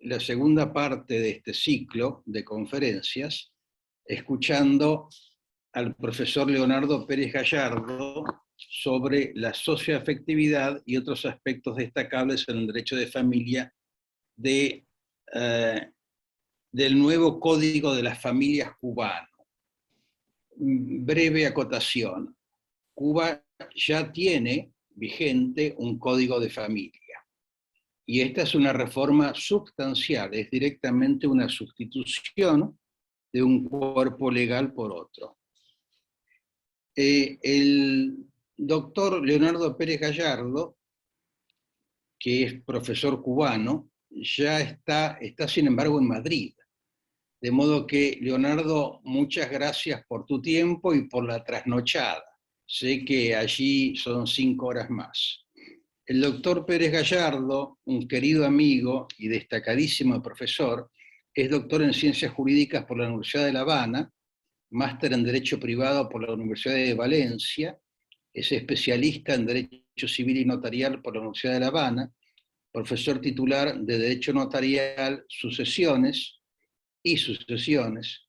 la segunda parte de este ciclo de conferencias, escuchando al profesor Leonardo Pérez Gallardo sobre la socioafectividad y otros aspectos destacables en el derecho de familia del nuevo Código de las Familias cubano. Breve acotación. Cuba ya tiene vigente un Código de Familia. Y esta es una reforma sustancial, es directamente una sustitución de un cuerpo legal por otro. El doctor Leonardo Pérez Gallardo, que es profesor cubano, ya está sin embargo en Madrid. De modo que, Leonardo, muchas gracias por tu tiempo y por la trasnochada. Sé que allí son 5 horas más. El doctor Pérez Gallardo, un querido amigo y destacadísimo profesor, es doctor en Ciencias Jurídicas por la Universidad de La Habana, máster en Derecho Privado por la Universidad de Valencia, es especialista en Derecho Civil y Notarial por la Universidad de La Habana, profesor titular de Derecho Notarial, Sucesiones y Sucesiones,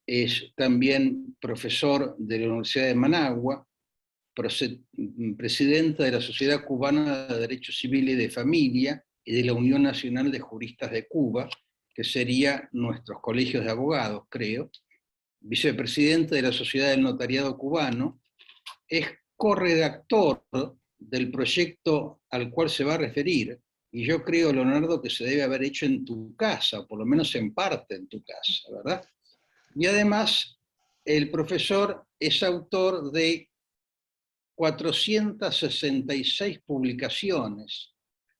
es también profesor de la Universidad de Managua, presidenta de la Sociedad Cubana de Derecho Civil y de Familia y de la Unión Nacional de Juristas de Cuba, que sería nuestros colegios de abogados, creo, vicepresidente de la Sociedad del Notariado Cubano, es corredactor del proyecto al cual se va a referir, y yo creo, Leonardo, que se debe haber hecho en tu casa, por lo menos en parte en tu casa, ¿verdad? Y además, el profesor es autor de 466 publicaciones,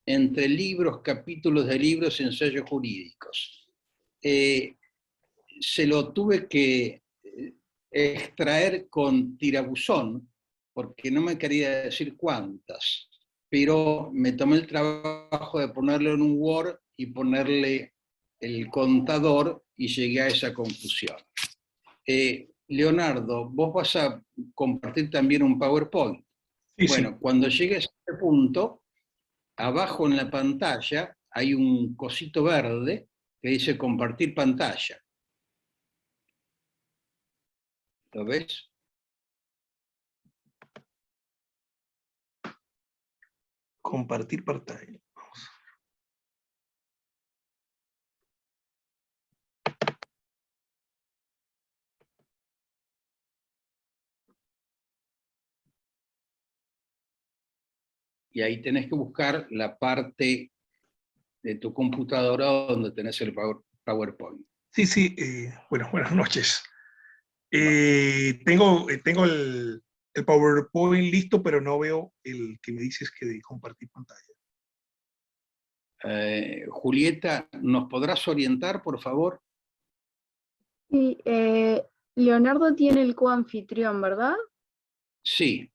entre libros, capítulos de libros y ensayos jurídicos. Se lo tuve que extraer con tirabuzón, porque no me quería decir cuántas, pero me tomé el trabajo de ponerlo en un Word y ponerle el contador y llegué a esa conclusión. Leonardo, vos vas a compartir también un PowerPoint. Sí, bueno, sí. Cuando llegues a este punto, abajo en la pantalla hay un cosito verde que dice compartir pantalla. ¿Lo ves? Compartir pantalla. Vamos. Y ahí tenés que buscar la parte de tu computadora donde tenés el PowerPoint. Sí, sí. Bueno, buenas noches. Tengo el PowerPoint listo, pero no veo el que me dices que de compartir pantalla. Julieta, ¿nos podrás orientar, por favor? Sí, Leonardo tiene el coanfitrión, ¿verdad? Sí.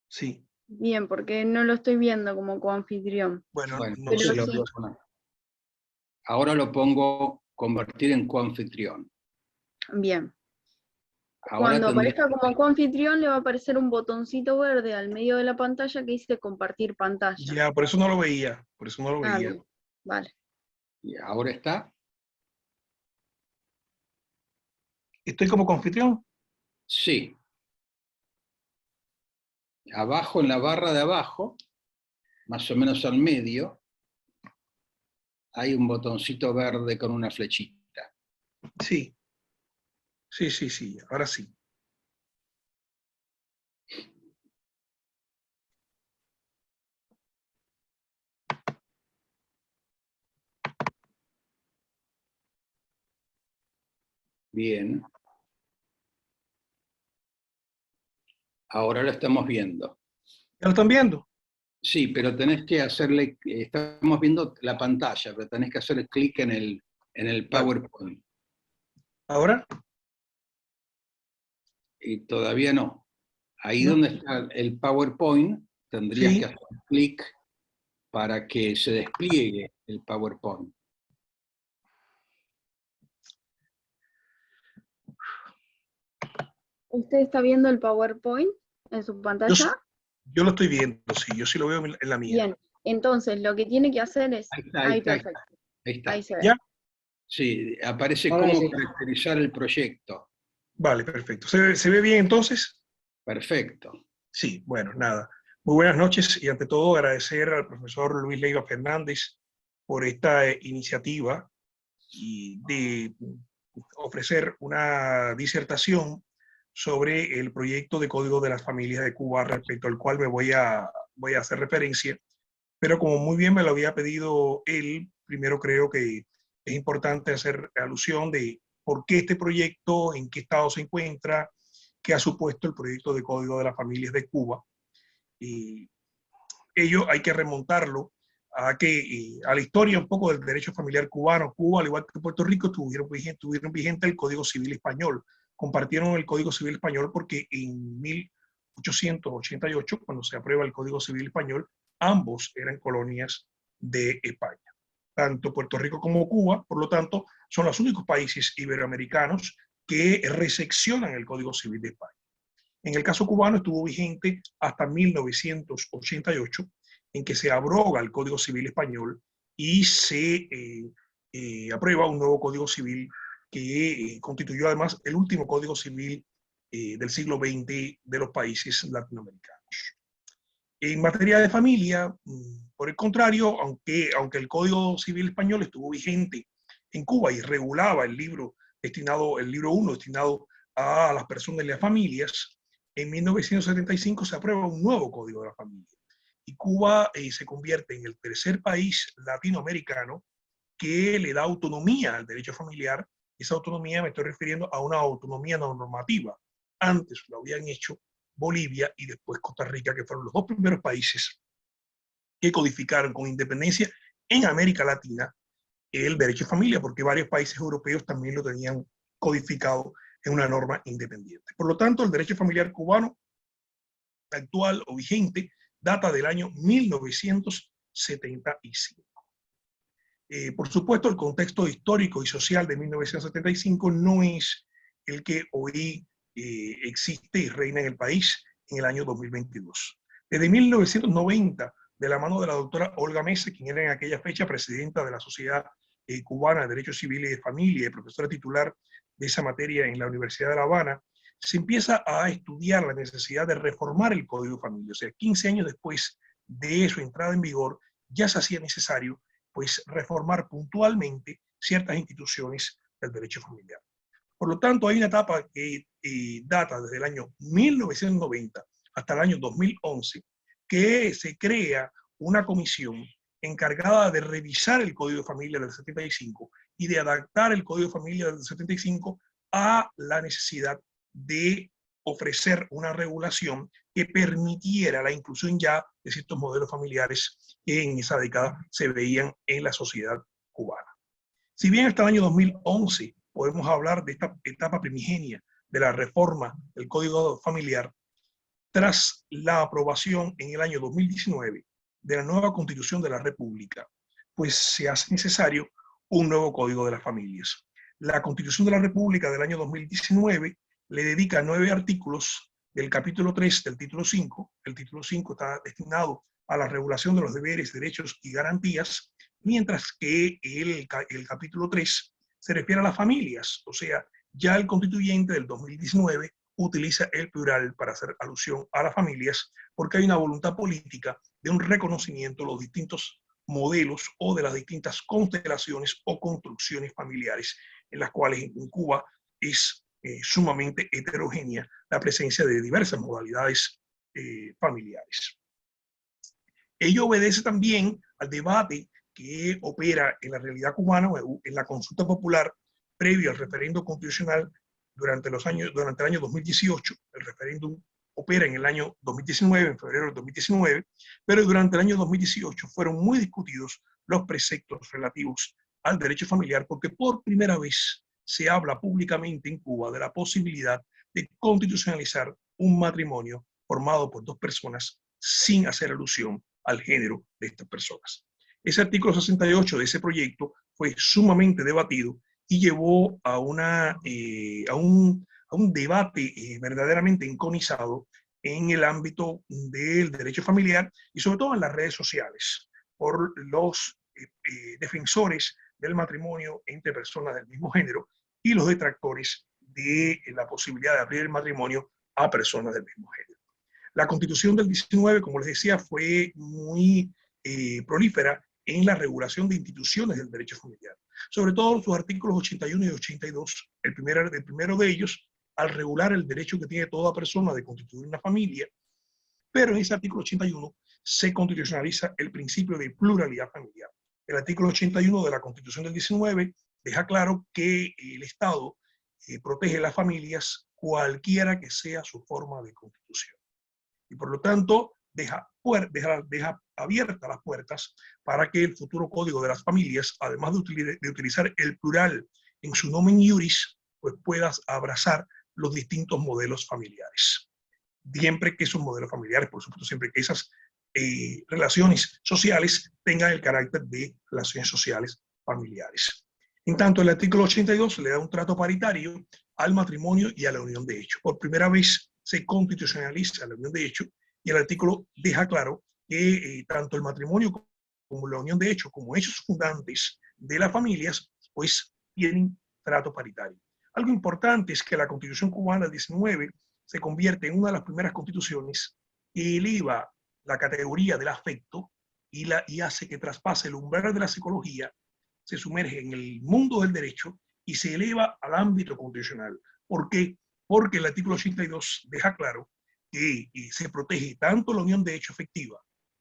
Sí. Bien, porque no lo estoy viendo como coanfitrión. Bueno, no pero sé. sí. Ahora lo pongo convertir en coanfitrión. Bien. Ahora Cuando tendré... aparezca como coanfitrión le va a aparecer un botoncito verde al medio de la pantalla que dice compartir pantalla. Ya, por eso no lo veía. Por eso no lo veía. Bien. Vale. ¿Y ahora está? ¿Estoy como confitrión? Sí. Abajo, en la barra de abajo, más o menos al medio, hay un botoncito verde con una flechita. Sí. Sí, sí, sí. Ahora sí. Bien. Ahora lo estamos viendo. ¿Ya lo están viendo? Sí, pero tenés que hacerle, estamos viendo la pantalla, pero tenés que hacer clic en el PowerPoint. ¿Ahora? Y todavía no. Ahí ¿No? donde está el PowerPoint, tendrías Sí. que hacer clic para que se despliegue el PowerPoint. ¿Usted está viendo el PowerPoint en su pantalla? Yo lo estoy viendo, sí. Yo sí lo veo en la mía. Bien. Entonces, lo que tiene que hacer es... Ahí está, Ahí, perfecto. Ahí está. Ahí se ve. ¿Ya? Sí, aparece Ahora cómo sí. caracterizar el proyecto. Vale, perfecto. ¿Se ve bien entonces? Perfecto. Sí, bueno, nada. Muy buenas noches y ante todo agradecer al profesor Luis Leiva Fernández por esta iniciativa y de ofrecer una disertación sobre el proyecto de Código de las Familias de Cuba, respecto al cual me voy a hacer referencia. Pero como muy bien me lo había pedido él, primero creo que es importante hacer alusión de por qué este proyecto, en qué estado se encuentra, qué ha supuesto el proyecto de Código de las Familias de Cuba. Y ello hay que remontarlo a la historia un poco del derecho familiar cubano. Cuba, al igual que Puerto Rico, tuvieron vigente el Código Civil Español. Compartieron el Código Civil Español porque en 1888, cuando se aprueba el Código Civil Español, ambos eran colonias de España. Tanto Puerto Rico como Cuba, por lo tanto, son los únicos países iberoamericanos que recepcionan el Código Civil de España. En el caso cubano estuvo vigente hasta 1988, en que se abroga el Código Civil Español y se aprueba un nuevo Código Civil que constituyó además el último Código Civil del siglo XX de los países latinoamericanos. En materia de familia, por el contrario, aunque el Código Civil Español estuvo vigente en Cuba y regulaba el libro 1 destinado a las personas y las familias, en 1975 se aprueba un nuevo Código de la Familia. Y Cuba se convierte en el tercer país latinoamericano que le da autonomía al derecho familiar. Esa autonomía me estoy refiriendo a una autonomía normativa. Antes lo habían hecho Bolivia y después Costa Rica, que fueron los dos primeros países que codificaron con independencia en América Latina el derecho de familia, porque varios países europeos también lo tenían codificado en una norma independiente. Por lo tanto, el derecho familiar cubano actual o vigente data del año 1975. Por supuesto, el contexto histórico y social de 1975 no es el que hoy existe y reina en el país en el año 2022. Desde 1990, de la mano de la doctora Olga Mesa, quien era en aquella fecha presidenta de la Sociedad Cubana de Derecho Civil y de Familia y profesora titular de esa materia en la Universidad de La Habana, se empieza a estudiar la necesidad de reformar el Código de Familia. O sea, 15 años después de su entrada en vigor, ya se hacía necesario pues reformar puntualmente ciertas instituciones del derecho familiar. Por lo tanto, hay una etapa que data desde el año 1990 hasta el año 2011, que se crea una comisión encargada de revisar el Código de Familia del 75 y de adaptar el Código de Familia del 75 a la necesidad de ofrecer una regulación que permitiera la inclusión ya de ciertos modelos familiares que en esa década se veían en la sociedad cubana. Si bien hasta el año 2011 podemos hablar de esta etapa primigenia de la reforma del Código Familiar, tras la aprobación en el año 2019 de la nueva Constitución de la República, pues se hace necesario un nuevo Código de las Familias. La Constitución de la República del año 2019 le dedica 9 artículos del capítulo 3 del título 5. El título 5 está destinado a la regulación de los deberes, derechos y garantías, mientras que el capítulo 3 se refiere a las familias. O sea, ya el constituyente del 2019 utiliza el plural para hacer alusión a las familias, porque hay una voluntad política de un reconocimiento de los distintos modelos o de las distintas constelaciones o construcciones familiares, en las cuales en Cuba es sumamente heterogénea la presencia de diversas modalidades familiares. Ello obedece también al debate que opera en la realidad cubana, en la consulta popular previo al referendo constitucional durante el año 2018. El referéndum opera en el año 2019, en febrero del 2019, pero durante el año 2018 fueron muy discutidos los preceptos relativos al derecho familiar, porque por primera vez se habla públicamente en Cuba de la posibilidad de constitucionalizar un matrimonio formado por dos personas sin hacer alusión al género de estas personas. Ese artículo 68 de ese proyecto fue sumamente debatido y llevó a un debate verdaderamente enconizado en el ámbito del derecho familiar y sobre todo en las redes sociales por los defensores del matrimonio entre personas del mismo género y los detractores de la posibilidad de abrir el matrimonio a personas del mismo género. La Constitución del 19, como les decía, fue muy prolífera en la regulación de instituciones del derecho familiar, sobre todo sus artículos 81 y 82, el primero de ellos, al regular el derecho que tiene toda persona de constituir una familia, pero en ese artículo 81 se constitucionaliza el principio de pluralidad familiar. El artículo 81 de la Constitución del 19 deja claro que el Estado protege las familias cualquiera que sea su forma de constitución. Y por lo tanto, deja abiertas las puertas para que el futuro Código de las Familias, además de utilizar el plural en su nomen iuris, pues pueda abrazar los distintos modelos familiares. Siempre que esos modelos familiares, por supuesto, siempre que esas relaciones sociales tengan el carácter de relaciones sociales familiares. En tanto, el artículo 82 le da un trato paritario al matrimonio y a la unión de hecho. Por primera vez se constitucionaliza la unión de hecho y el artículo deja claro que tanto el matrimonio como la unión de hecho, como hechos fundantes de las familias, pues tienen trato paritario. Algo importante es que la Constitución cubana del 19 se convierte en una de las primeras constituciones que eleva la categoría del afecto y hace que traspase el umbral de la psicología, se sumerge en el mundo del derecho y se eleva al ámbito constitucional. ¿Por qué? Porque el artículo 82 deja claro que se protege tanto la unión de hecho efectiva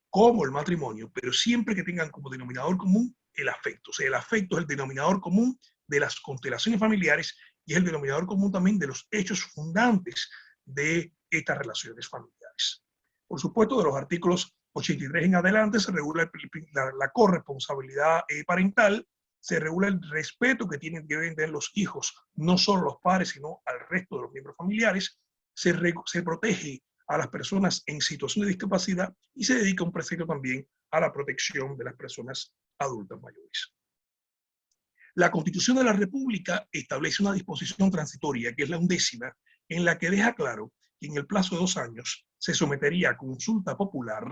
como el matrimonio, pero siempre que tengan como denominador común el afecto. O sea, el afecto es el denominador común de las constelaciones familiares y es el denominador común también de los hechos fundantes de estas relaciones familiares. Por supuesto, de los artículos 83 en adelante se regula la corresponsabilidad parental, se regula el respeto que deben tener los hijos, no solo los padres, sino al resto de los miembros familiares, se protege a las personas en situación de discapacidad y se dedica un precepto también a la protección de las personas adultas mayores. La Constitución de la República establece una disposición transitoria, que es la 11ª, en la que deja claro que en el plazo de 2 años se sometería a consulta popular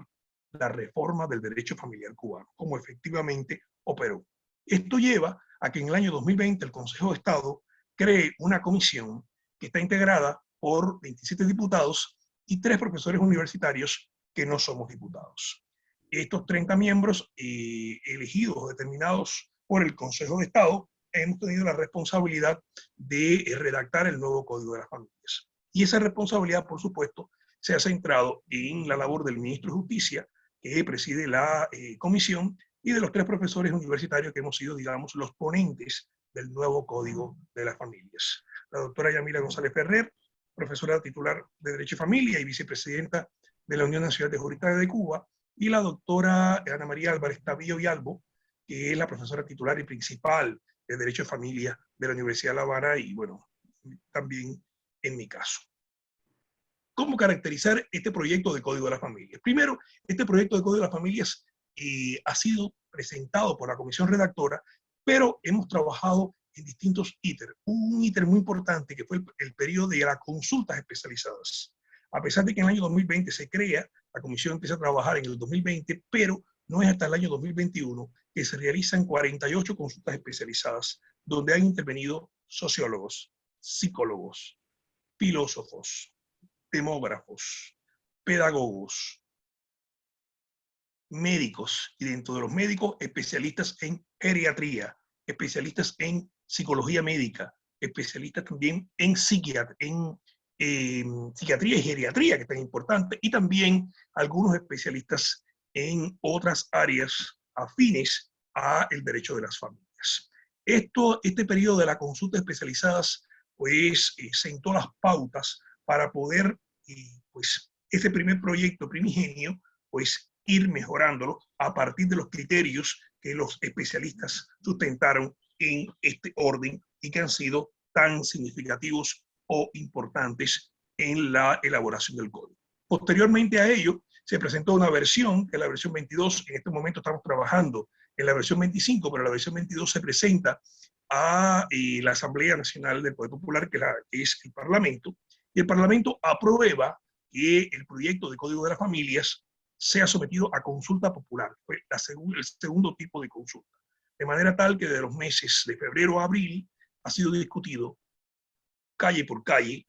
la reforma del derecho familiar cubano, como efectivamente operó. Esto lleva a que en el año 2020 el Consejo de Estado cree una comisión que está integrada por 27 diputados y 3 profesores universitarios que no somos diputados. Estos 30 miembros elegidos o determinados por el Consejo de Estado hemos tenido la responsabilidad de redactar el nuevo Código de las Familias. Y esa responsabilidad, por supuesto, se ha centrado en la labor del ministro de Justicia, que preside la comisión, y de los 3 profesores universitarios que hemos sido, digamos, los ponentes del nuevo Código de las Familias. La doctora Yamila González Ferrer, profesora titular de Derecho y Familia y vicepresidenta de la Unión Nacional de Juristas de Cuba, y la doctora Ana María Álvarez Tabillo y Albo, que es la profesora titular y principal de Derecho y Familia de la Universidad de La Habana y, bueno, también en mi caso. ¿Cómo caracterizar este proyecto de Código de las Familias? Primero, este proyecto de Código de las Familias ha sido presentado por la comisión redactora, pero hemos trabajado en distintos íteres. Un íter muy importante que fue el periodo de las consultas especializadas. A pesar de que en el año 2020 se crea, la comisión empieza a trabajar en el 2020, pero no es hasta el año 2021 que se realizan 48 consultas especializadas, donde han intervenido sociólogos, psicólogos, filósofos, demógrafos, pedagogos, médicos, y dentro de los médicos, especialistas en geriatría, especialistas en psicología médica, especialistas también en psiquiatría y geriatría, que es tan importante, y también algunos especialistas en otras áreas afines a el derecho de las familias. Este periodo de las consultas especializadas, pues, sentó las pautas para poder, pues, este primer proyecto primigenio, pues, ir mejorándolo a partir de los criterios que los especialistas sustentaron en este orden y que han sido tan significativos o importantes en la elaboración del código. Posteriormente a ello, se presentó una versión, que es la versión 22, en este momento estamos trabajando en la versión 25, pero la versión 22 se presenta a la Asamblea Nacional del Poder Popular, que es el Parlamento, y el Parlamento aprueba que el proyecto de Código de las Familias sea sometido a consulta popular. Fue el segundo tipo de consulta. de manera tal que de los meses de febrero a abril ha sido discutido calle por calle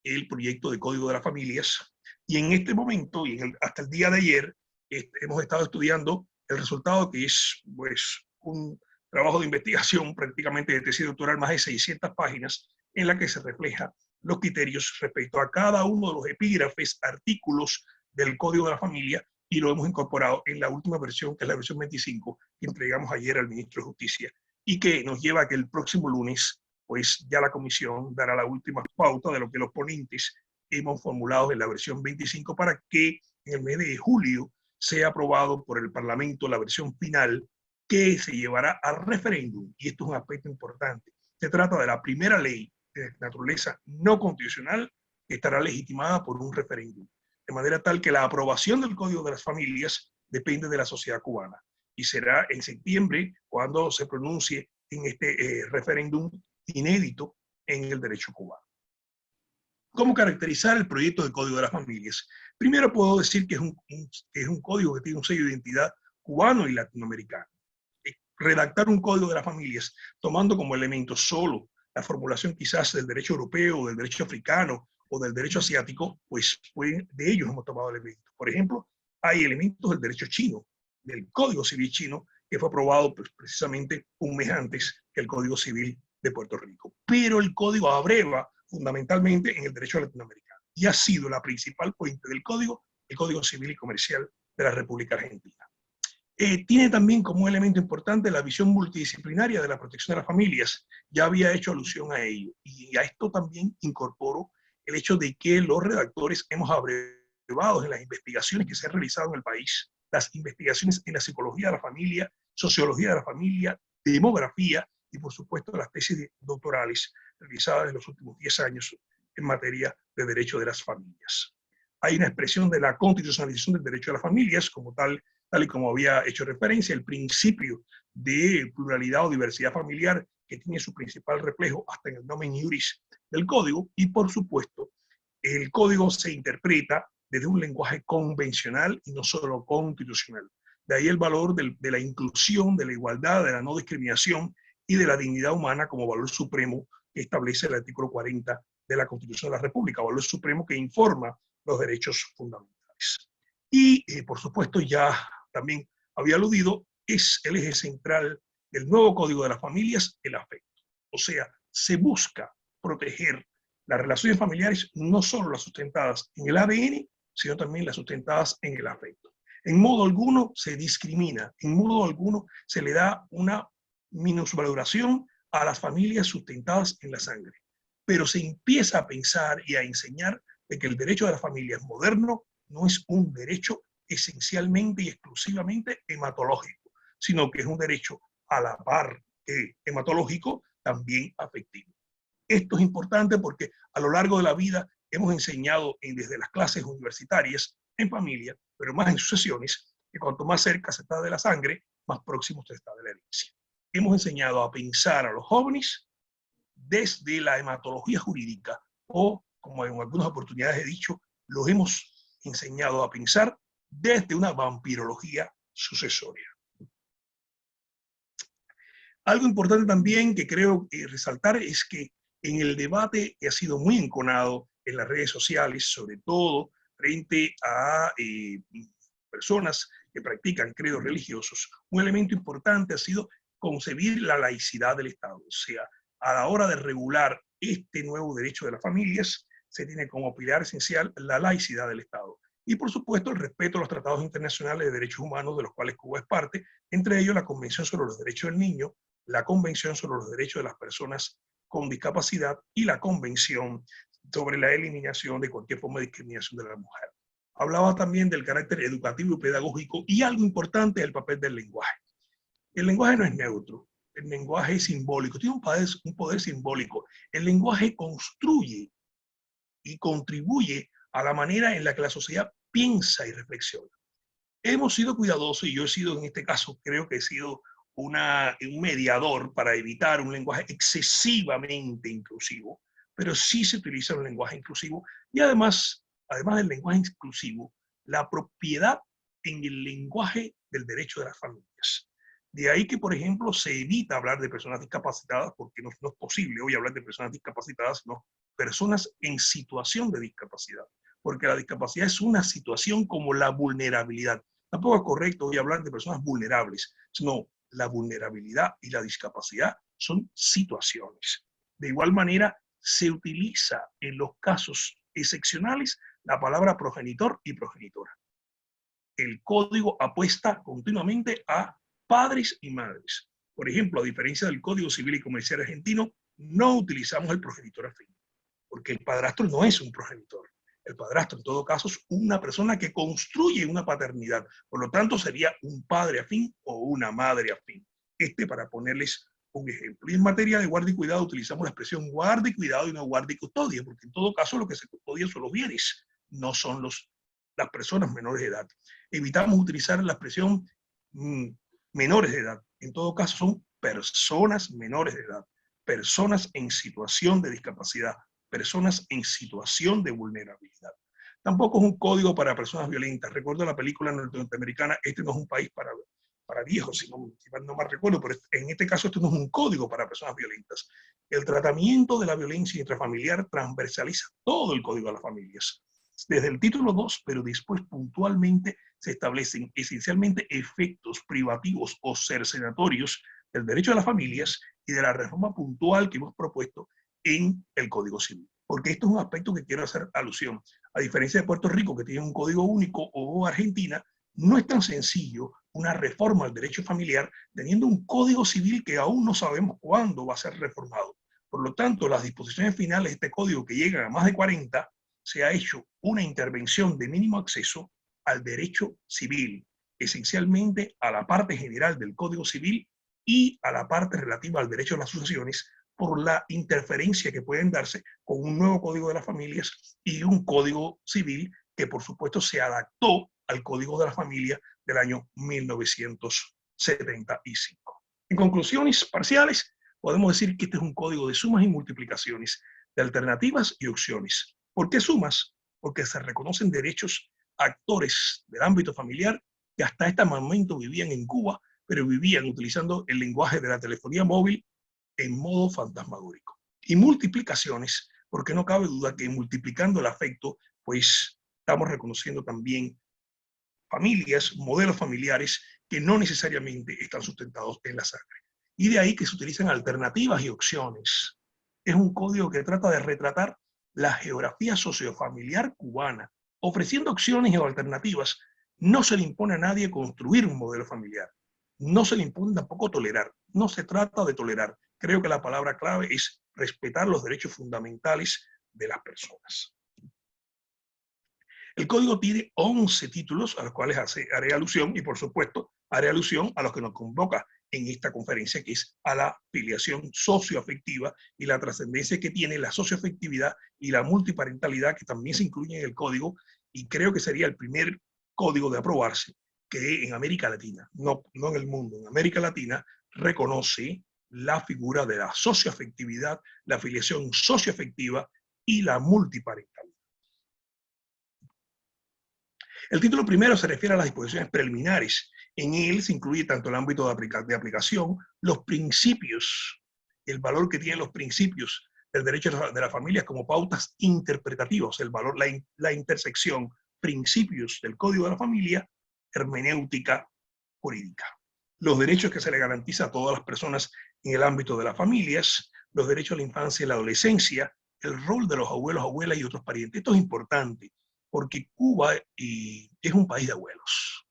el proyecto de Código de las Familias, y en este momento, y hasta el día de ayer, hemos estado estudiando el resultado, que es pues, un trabajo de investigación prácticamente de tesis doctoral, más de 600 páginas, en la que se refleja los criterios respecto a cada uno de los epígrafes, artículos del Código de la Familia, y lo hemos incorporado en la última versión, que es la versión 25, que entregamos ayer al ministro de Justicia, y que nos lleva a que el próximo lunes, pues ya la comisión dará la última pauta de lo que los ponentes hemos formulado en la versión 25 para que en el mes de julio sea aprobado por el Parlamento la versión final que se llevará a referéndum. Y esto es un aspecto importante. Se trata de la primera ley de naturaleza no constitucional que estará legitimada por un referéndum. De manera tal que la aprobación del Código de las Familias depende de la sociedad cubana. Y será en septiembre cuando se pronuncie en este referéndum inédito en el derecho cubano. ¿Cómo caracterizar el proyecto de Código de las Familias? Primero puedo decir que es un código que tiene un sello de identidad cubano y latinoamericano. Redactar un Código de las Familias tomando como elemento solo la formulación quizás del derecho europeo, del derecho africano o del derecho asiático, pues de ellos hemos tomado elementos. Por ejemplo, hay elementos del derecho chino, del Código Civil chino, que fue aprobado pues, precisamente un mes antes que el Código Civil de Puerto Rico. Pero el código abreva fundamentalmente en el derecho latinoamericano y ha sido la principal fuente del código, el Código Civil y Comercial de la República Argentina. Tiene también como elemento importante la visión multidisciplinaria de la protección de las familias. Ya había hecho alusión a ello y a esto también incorporo el hecho de que los redactores hemos abrevado en las investigaciones que se han realizado en el país, las investigaciones en la psicología de la familia, sociología de la familia, demografía y por supuesto las tesis doctorales realizadas en los últimos 10 años en materia de derecho de las familias. Hay una expresión de la constitucionalización del derecho a las familias como tal y como había hecho referencia, el principio de pluralidad o diversidad familiar que tiene su principal reflejo hasta en el nomen iuris del código, y por supuesto el código se interpreta desde un lenguaje convencional y no solo constitucional. De ahí el valor de la inclusión, de la igualdad, de la no discriminación y de la dignidad humana como valor supremo que establece el artículo 40 de la Constitución de la República, valor supremo que informa los derechos fundamentales. Y, por supuesto, ya también había aludido, es el eje central del nuevo Código de las Familias, el afecto. O sea, se busca proteger las relaciones familiares, no solo las sustentadas en el ADN, sino también las sustentadas en el afecto. En modo alguno se discrimina, en modo alguno se le da una minusvaloración a las familias sustentadas en la sangre. Pero se empieza a pensar y a enseñar de que el derecho de las familias moderno no es un derecho esencialmente y exclusivamente hematológico, sino que es un derecho a la par que hematológico, también afectivo. Esto es importante porque a lo largo de la vida hemos enseñado desde las clases universitarias, en familia, pero más en sucesiones, que cuanto más cerca se está de la sangre, más próximo se está de la herencia. Hemos enseñado a pensar a los jóvenes desde la hematología jurídica o, como en algunas oportunidades he dicho, los hemos enseñado a pensar desde una vampirología sucesoria. Algo importante también que creo resaltar es que en el debate que ha sido muy enconado en las redes sociales, sobre todo frente a personas que practican credos religiosos, un elemento importante ha sido concebir la laicidad del Estado. O sea, a la hora de regular este nuevo derecho de las familias, se tiene como pilar esencial la laicidad del Estado. Y por supuesto el respeto a los tratados internacionales de derechos humanos de los cuales Cuba es parte, entre ellos la Convención sobre los Derechos del Niño, la Convención sobre los Derechos de las Personas con Discapacidad y la Convención sobre la eliminación de cualquier forma de discriminación de la mujer. Hablaba también del carácter educativo y pedagógico y algo importante es el papel del lenguaje. El lenguaje no es neutro, el lenguaje es simbólico, tiene un poder simbólico. El lenguaje construye y contribuye a la manera en la que la sociedad piensa y reflexiona. Hemos sido cuidadosos y yo he sido en este caso, creo que he sido un mediador para evitar un lenguaje excesivamente inclusivo, pero sí se utiliza un lenguaje inclusivo y además del lenguaje inclusivo, la propiedad en el lenguaje del derecho de las familias. De ahí que, por ejemplo, se evita hablar de personas discapacitadas, porque no es posible hoy hablar de personas discapacitadas, sino personas en situación de discapacidad, porque la discapacidad es una situación como la vulnerabilidad. Tampoco es correcto hoy hablar de personas vulnerables, sino la vulnerabilidad y la discapacidad son situaciones. De igual manera, se utiliza en los casos excepcionales la palabra progenitor y progenitora. El código apuesta continuamente a padres y madres. Por ejemplo, a diferencia del Código Civil y Comercial argentino, no utilizamos el progenitor afín, porque el padrastro no es un progenitor. El padrastro, en todo caso, es una persona que construye una paternidad. Por lo tanto, sería un padre afín o una madre afín. Para ponerles un ejemplo. Y en materia de guardia y cuidado, utilizamos la expresión guardia y cuidado y no guardia y custodia, porque en todo caso lo que se custodia son los bienes, no son las personas menores de edad. Evitamos utilizar la expresión menores de edad. En todo caso, son personas menores de edad, personas en situación de discapacidad, personas en situación de vulnerabilidad. Tampoco es un código para personas violentas. Recuerdo la película norteamericana, este no es un país para viejos, si no me recuerdo, pero en este caso esto no es un código para personas violentas. El tratamiento de la violencia intrafamiliar transversaliza todo el Código de las Familias. Desde el título 2, pero después puntualmente se establecen esencialmente efectos privativos o cercenatorios del derecho de las familias y de la reforma puntual que hemos propuesto en el Código Civil. Porque esto es un aspecto que quiero hacer alusión. A diferencia de Puerto Rico, que tiene un código único, o Argentina, no es tan sencillo una reforma al derecho familiar teniendo un código civil que aún no sabemos cuándo va a ser reformado. Por lo tanto, las disposiciones finales de este código, que llegan a más de 40, se ha hecho una intervención de mínimo acceso al derecho civil, esencialmente a la parte general del Código Civil y a la parte relativa al derecho a las sucesiones, por la interferencia que pueden darse con un nuevo Código de las Familias y un Código Civil que, por supuesto, se adaptó al Código de la Familia del año 1975. En conclusiones parciales, podemos decir que este es un código de sumas y multiplicaciones, de alternativas y opciones. ¿Por qué sumas? Porque se reconocen derechos a actores del ámbito familiar que hasta este momento vivían en Cuba, pero vivían utilizando el lenguaje de la telefonía móvil en modo fantasmagórico. Y multiplicaciones, porque no cabe duda que multiplicando el afecto, pues estamos reconociendo también familias, modelos familiares que no necesariamente están sustentados en la sangre. Y de ahí que se utilizan alternativas y opciones. Es un código que trata de retratar la geografía sociofamiliar cubana, ofreciendo opciones o alternativas. No se le impone a nadie construir un modelo familiar. No se le impone tampoco tolerar. No se trata de tolerar. Creo que la palabra clave es respetar los derechos fundamentales de las personas. El código tiene 11 títulos a los cuales haré alusión y, por supuesto, haré alusión a los que nos convoca en esta conferencia, que es a la filiación socioafectiva y la trascendencia que tiene la socioafectividad y la multiparentalidad, que también se incluyen en el código, y creo que sería el primer código de aprobarse que en América Latina, no en el mundo, en América Latina, reconoce la figura de la socioafectividad, la filiación socioafectiva y la multiparentalidad. El título primero se refiere a las disposiciones preliminares. En él se incluye tanto el ámbito de aplicación, los principios, el valor que tienen los principios del derecho de las familias como pautas interpretativas, el valor, la intersección, principios del Código de la Familia, hermenéutica jurídica. Los derechos que se le garantiza a todas las personas en el ámbito de las familias, los derechos a la infancia y la adolescencia, el rol de los abuelos, abuelas y otros parientes. Esto es importante, porque Cuba es un país de abuelos,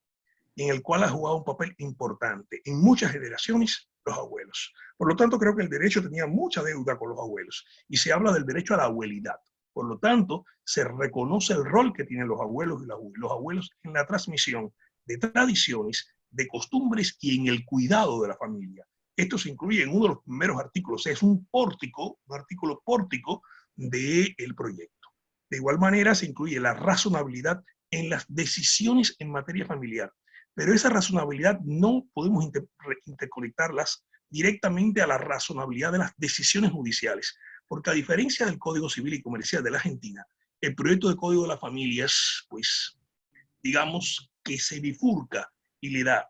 en el cual ha jugado un papel importante en muchas generaciones los abuelos. Por lo tanto, creo que el derecho tenía mucha deuda con los abuelos, y se habla del derecho a la abuelidad. Por lo tanto, se reconoce el rol que tienen los abuelos y los abuelos en la transmisión de tradiciones, de costumbres y en el cuidado de la familia. Esto se incluye en uno de los primeros artículos, es un artículo pórtico del proyecto. De igual manera, se incluye la razonabilidad en las decisiones en materia familiar. Pero esa razonabilidad no podemos interconectarlas directamente a la razonabilidad de las decisiones judiciales, porque a diferencia del Código Civil y Comercial de la Argentina, el proyecto de Código de las Familias, pues, digamos que se bifurca y le da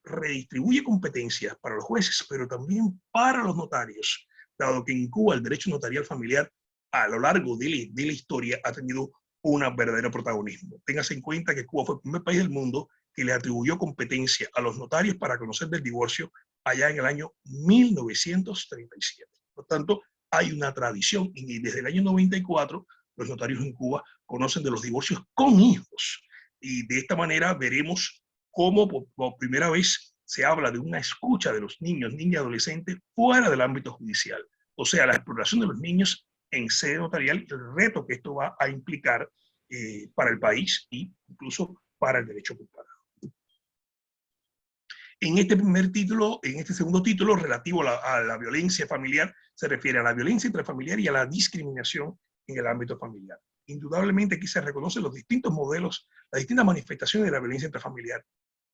redistribuye competencias para los jueces, pero también para los notarios, dado que en Cuba el derecho notarial familiar a lo largo de la historia ha tenido un verdadero protagonismo. Téngase en cuenta que Cuba fue el primer país del mundo que le atribuyó competencia a los notarios para conocer del divorcio allá en el año 1937. Por tanto, hay una tradición y desde el año 94 los notarios en Cuba conocen de los divorcios con hijos. Y de esta manera veremos cómo por primera vez se habla de una escucha de los niños, niñas y adolescentes fuera del ámbito judicial. O sea, la exploración de los niños en sede notarial, el reto que esto va a implicar para el país e incluso para el derecho comparado. En este primer título, en este segundo título relativo a la violencia familiar, se refiere a la violencia intrafamiliar y a la discriminación en el ámbito familiar. Indudablemente aquí se reconocen los distintos modelos, las distintas manifestaciones de la violencia intrafamiliar,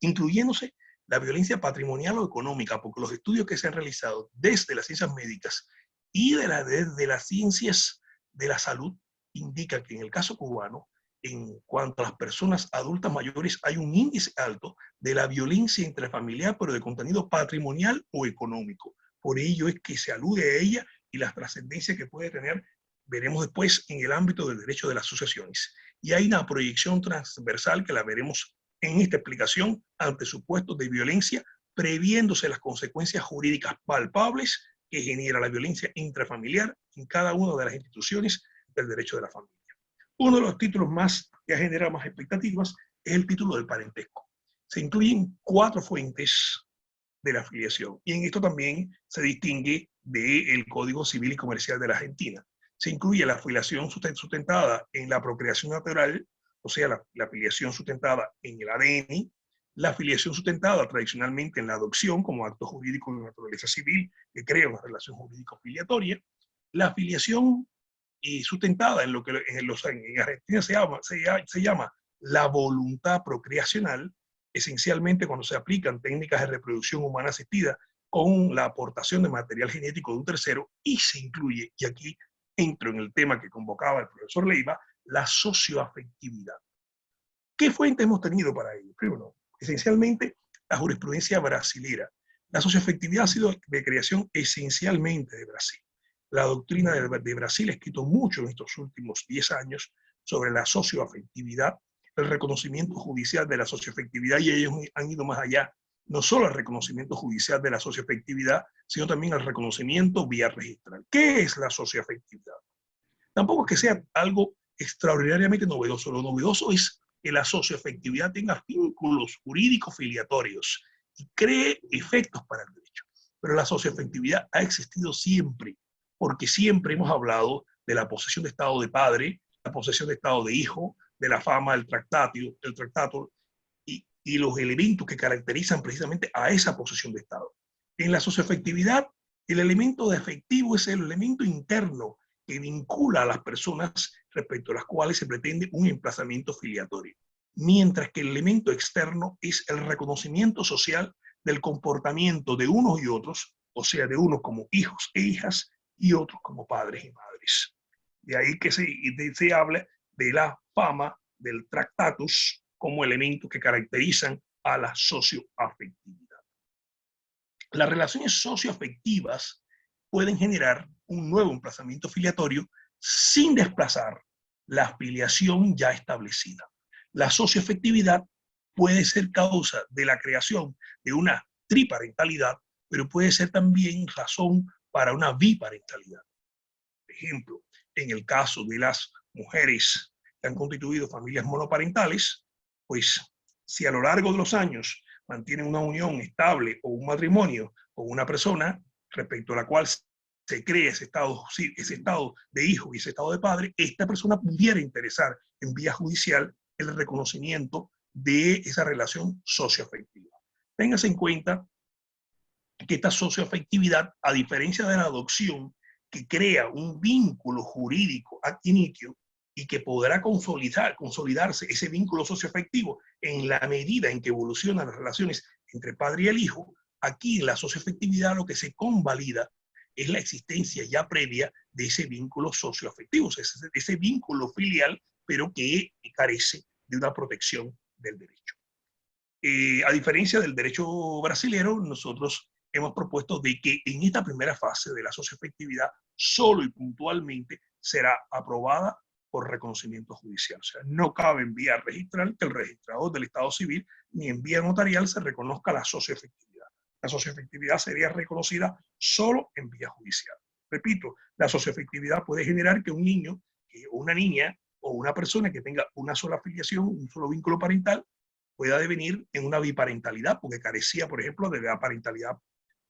incluyéndose la violencia patrimonial o económica, porque los estudios que se han realizado desde las ciencias médicas y desde las ciencias de la salud indican que en el caso cubano, en cuanto a las personas adultas mayores, hay un índice alto de la violencia intrafamiliar, pero de contenido patrimonial o económico. Por ello es que se alude a ella y la trascendencia que puede tener, veremos después en el ámbito del derecho de las asociaciones. Y hay una proyección transversal que la veremos en esta explicación ante supuestos de violencia, previéndose las consecuencias jurídicas palpables que genera la violencia intrafamiliar en cada una de las instituciones del derecho de la familia. Uno de los títulos más que ha generado más expectativas es el título del parentesco. Se incluyen 4 fuentes de la afiliación y en esto también se distingue del Código Civil y Comercial de la Argentina. Se incluye la afiliación sustentada en la procreación natural, o sea, la afiliación sustentada en el ADN, la afiliación sustentada tradicionalmente en la adopción como acto jurídico de naturaleza civil que crea una relación jurídico-filiatoria, la afiliación sustentada en lo que en Argentina se llama la voluntad procreacional, esencialmente cuando se aplican técnicas de reproducción humana asistida con la aportación de material genético de un tercero, y se incluye, y aquí entro en el tema que convocaba el profesor Leiva, la socioafectividad. ¿Qué fuentes hemos tenido para ello? Primero, esencialmente la jurisprudencia brasilera. La socioafectividad ha sido de creación esencialmente de Brasil. La doctrina de Brasil ha escrito mucho en estos últimos 10 años sobre la socioafectividad, el reconocimiento judicial de la socioafectividad, y ellos han ido más allá, no solo al reconocimiento judicial de la socioafectividad, sino también al reconocimiento vía registral. ¿Qué es la socioafectividad? Tampoco es que sea algo extraordinariamente novedoso. Lo novedoso es que la socioafectividad tenga vínculos jurídicos filiatorios y cree efectos para el derecho. Pero la socioafectividad ha existido siempre, porque siempre hemos hablado de la posesión de estado de padre, la posesión de estado de hijo, de la fama del tractato y los elementos que caracterizan precisamente a esa posesión de estado. En la socioafectividad, el elemento de afectivo es el elemento interno que vincula a las personas respecto a las cuales se pretende un emplazamiento filiatorio, mientras que el elemento externo es el reconocimiento social del comportamiento de unos y otros, o sea, de unos como hijos e hijas y otros como padres y madres. De ahí que se habla de la fama del tractatus como elementos que caracterizan a la socioafectividad. Las relaciones socioafectivas pueden generar un nuevo emplazamiento filiatorio sin desplazar la afiliación ya establecida. La socioafectividad puede ser causa de la creación de una triparentalidad, pero puede ser también razón para una biparentalidad. Por ejemplo, en el caso de las mujeres que han constituido familias monoparentales, pues si a lo largo de los años mantienen una unión estable o un matrimonio con una persona respecto a la cual se crea ese estado de hijo y ese estado de padre, esta persona pudiera interesar en vía judicial el reconocimiento de esa relación socioafectiva. Téngase en cuenta que esta socioafectividad, a diferencia de la adopción, que crea un vínculo jurídico ad initio y que podrá consolidarse ese vínculo socioafectivo en la medida en que evolucionan las relaciones entre padre y el hijo, aquí en la socioafectividad lo que se convalida es la existencia ya previa de ese vínculo socioafectivo, o sea, ese vínculo filial, pero que carece de una protección del derecho. A diferencia del derecho brasilero, nosotros hemos propuesto de que en esta primera fase de la socioafectividad, solo y puntualmente será aprobada por reconocimiento judicial. O sea, no cabe en vía registral que el registrador del Estado Civil ni en vía notarial se reconozca la socioafectividad. La socioafectividad sería reconocida solo en vía judicial. Repito, la socioafectividad puede generar que un niño o una niña o una persona que tenga una sola afiliación, un solo vínculo parental, pueda devenir en una biparentalidad, porque carecía, por ejemplo, de la parentalidad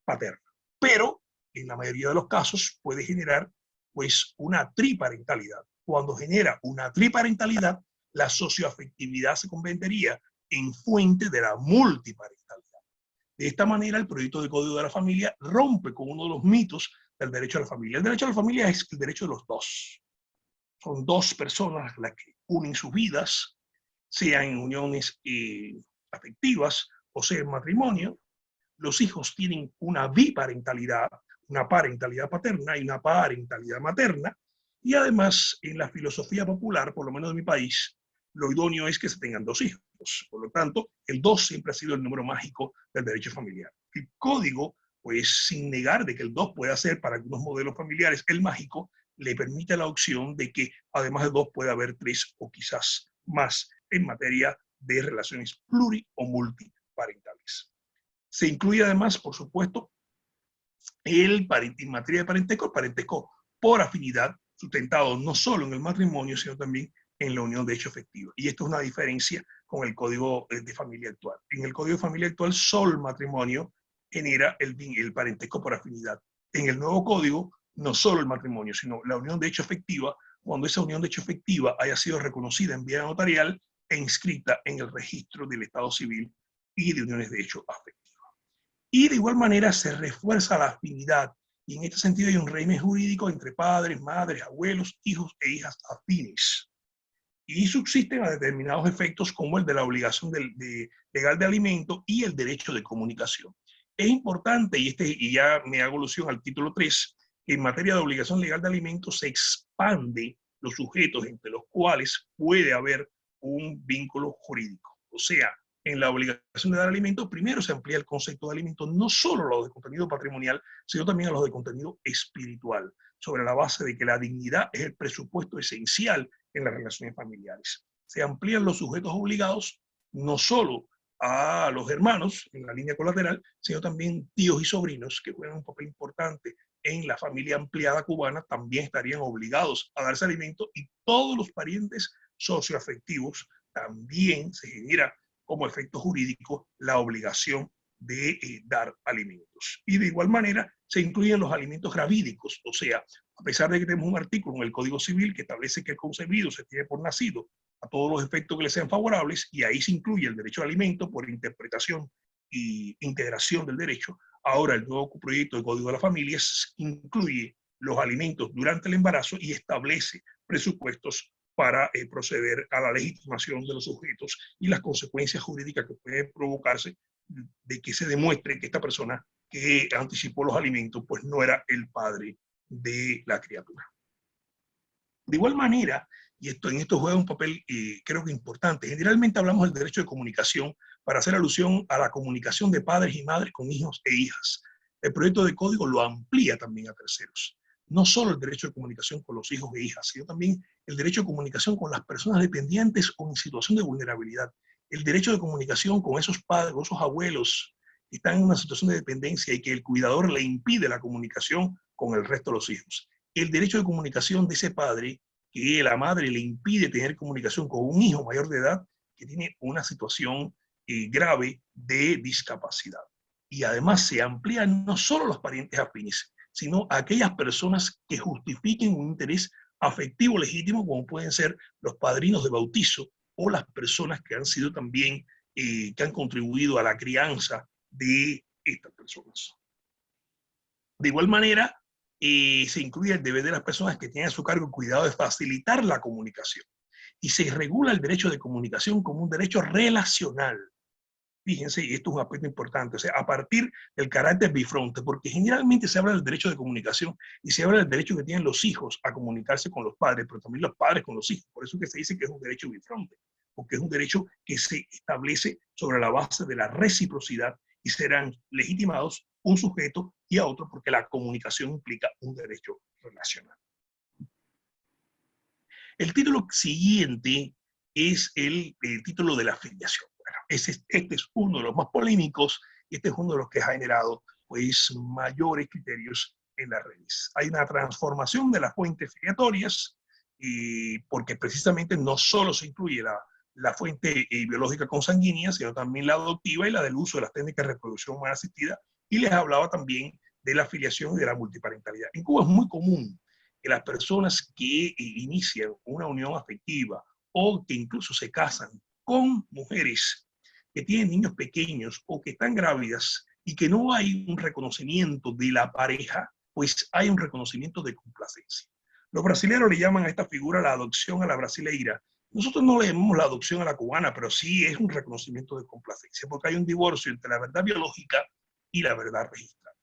paterna. Pero en la mayoría de los casos puede generar pues una triparentalidad. Cuando genera una triparentalidad, la socioafectividad se convertiría en fuente de la multiparentalidad. De esta manera, el proyecto de Código de la Familia rompe con uno de los mitos del derecho a la familia. El derecho a la familia es el derecho de los dos. Son dos personas las que unen sus vidas, sean en uniones afectivas o sea en matrimonio. Los hijos tienen una biparentalidad, una parentalidad paterna y una parentalidad materna, y además en la filosofía popular, por lo menos de mi país, lo idóneo es que se tengan dos hijos. Por lo tanto, el 2 siempre ha sido el número mágico del derecho familiar. El código, pues sin negar de que el 2 pueda ser para algunos modelos familiares el mágico, le permite la opción de que además de 2 puede haber 3 o quizás más en materia de relaciones pluri o multiparentales. Se incluye además, por supuesto, en materia de parentesco, el parentesco por afinidad, sustentado no solo en el matrimonio, sino también en la unión de hecho efectivo. Y esto es una diferencia con el Código de Familia actual. En el Código de Familia actual, solo el matrimonio genera el parentesco por afinidad. En el nuevo Código, no solo el matrimonio, sino la unión de hecho efectiva, cuando esa unión de hecho efectiva haya sido reconocida en vía notarial e inscrita en el registro del Estado Civil y de uniones de hecho afectivo. Y de igual manera se refuerza la afinidad, y en este sentido hay un régimen jurídico entre padres, madres, abuelos, hijos e hijas afines. Y subsisten a determinados efectos como el de la obligación legal de alimento y el derecho de comunicación. Es importante, y ya me hago alusión al título 3, que en materia de obligación legal de alimento se expande los sujetos entre los cuales puede haber un vínculo jurídico. O sea, en la obligación de dar alimento, primero se amplía el concepto de alimento, no solo a los de contenido patrimonial, sino también a los de contenido espiritual, sobre la base de que la dignidad es el presupuesto esencial en las relaciones familiares. Se amplían los sujetos obligados no solo a los hermanos en la línea colateral, sino también tíos y sobrinos que juegan un papel importante en la familia ampliada cubana, también estarían obligados a darse alimento, y todos los parientes socioafectivos también se genera como efecto jurídico la obligación de dar alimentos. Y de igual manera se incluyen los alimentos gravídicos, o sea, a pesar de que tenemos un artículo en el Código Civil que establece que el concebido se tiene por nacido a todos los efectos que le sean favorables, y ahí se incluye el derecho al alimento por interpretación y integración del derecho, ahora el nuevo proyecto de Código de la Familia incluye los alimentos durante el embarazo y establece presupuestos para proceder a la legitimación de los sujetos y las consecuencias jurídicas que pueden provocarse de que se demuestre que esta persona que anticipó los alimentos pues no era el padre de la criatura. De igual manera, y en esto juega un papel creo que importante, generalmente hablamos del derecho de comunicación para hacer alusión a la comunicación de padres y madres con hijos e hijas. El proyecto de código lo amplía también a terceros. No solo el derecho de comunicación con los hijos e hijas, sino también el derecho de comunicación con las personas dependientes o en situación de vulnerabilidad. El derecho de comunicación con esos padres, con esos abuelos que están en una situación de dependencia y que el cuidador le impide la comunicación con el resto de los hijos. El derecho de comunicación de ese padre que la madre le impide tener comunicación con un hijo mayor de edad que tiene una situación grave de discapacidad. Y además se amplían no solo los parientes afines, sino a aquellas personas que justifiquen un interés afectivo legítimo, como pueden ser los padrinos de bautizo o las personas que han sido también, que han contribuido a la crianza de estas personas. De igual manera, se incluye el deber de las personas que tienen a su cargo el cuidado de facilitar la comunicación. Y se regula el derecho de comunicación como un derecho relacional. Fíjense, y esto es un aspecto importante, o sea, a partir del carácter bifronte, porque generalmente se habla del derecho de comunicación y se habla del derecho que tienen los hijos a comunicarse con los padres, pero también los padres con los hijos. Por eso que se dice que es un derecho bifronte. porque es un derecho que se establece sobre la base de la reciprocidad y serán legitimados un sujeto y a otro porque la comunicación implica un derecho relacional. El título siguiente es el título de la filiación. Bueno, este es uno de los más polémicos y este es uno de los que ha generado pues, mayores criterios en las redes. Hay una transformación de las fuentes filiatorias porque precisamente no solo se incluye la fuente biológica consanguínea, sino también la adoptiva y la del uso de las técnicas de reproducción humana asistida. Y les hablaba también de la filiación y de la multiparentalidad. En Cuba es muy común que las personas que inician una unión afectiva o que incluso se casan con mujeres que tienen niños pequeños o que están grávidas y que no hay un reconocimiento de la pareja, pues hay un reconocimiento de complacencia. Los brasileños le llaman a esta figura la adopción a la brasileira. Nosotros no le llamamos la adopción a la cubana, pero sí es un reconocimiento de complacencia, porque hay un divorcio entre la verdad biológica y la verdad registrada.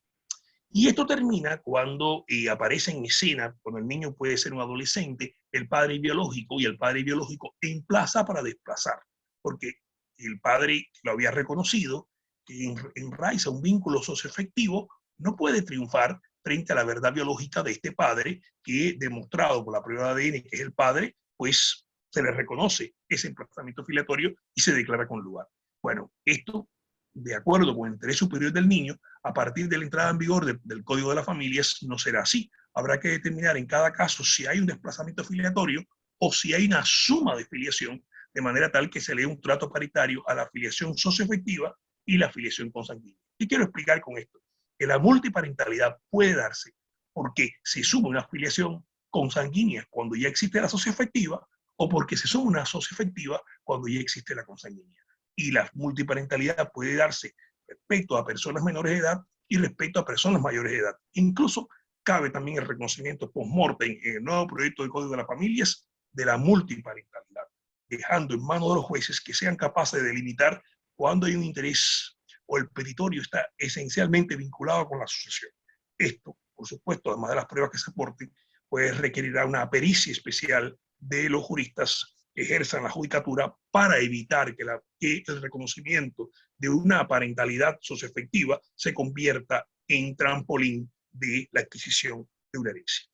Y esto termina cuando aparece en escena, cuando el niño puede ser un adolescente, el padre biológico, y el padre biológico emplaza para desplazar, porque el padre lo había reconocido, que enraiza un vínculo socioafectivo, no puede triunfar frente a la verdad biológica de este padre, que demostrado por la prueba de ADN que es el padre, pues se le reconoce ese emplazamiento filiatorio y se declara con lugar. Bueno, esto, de acuerdo con el interés superior del niño, a partir de la entrada en vigor del Código de las Familias, no será así. Habrá que determinar en cada caso si hay un desplazamiento filiatorio o si hay una suma de filiación, de manera tal que se le dé un trato paritario a la filiación socioafectiva y la filiación consanguínea. ¿Qué quiero explicar con esto? Que la multiparentalidad puede darse porque se suma una filiación consanguínea cuando ya existe la socioafectiva o porque se suma una socioafectiva cuando ya existe la consanguínea. Y la multiparentalidad puede darse respecto a personas menores de edad y respecto a personas mayores de edad. Incluso cabe también el reconocimiento post-mortem en el nuevo proyecto de Código de las Familias de la multiparentalidad, dejando en manos de los jueces que sean capaces de delimitar cuando hay un interés o el petitorio está esencialmente vinculado con la sucesión. Esto, por supuesto, además de las pruebas que se aporten, pues requerirá una pericia especial de los juristas que ejerzan la judicatura para evitar que el reconocimiento de una parentalidad socioafectiva se convierta en trampolín de la adquisición de una herencia.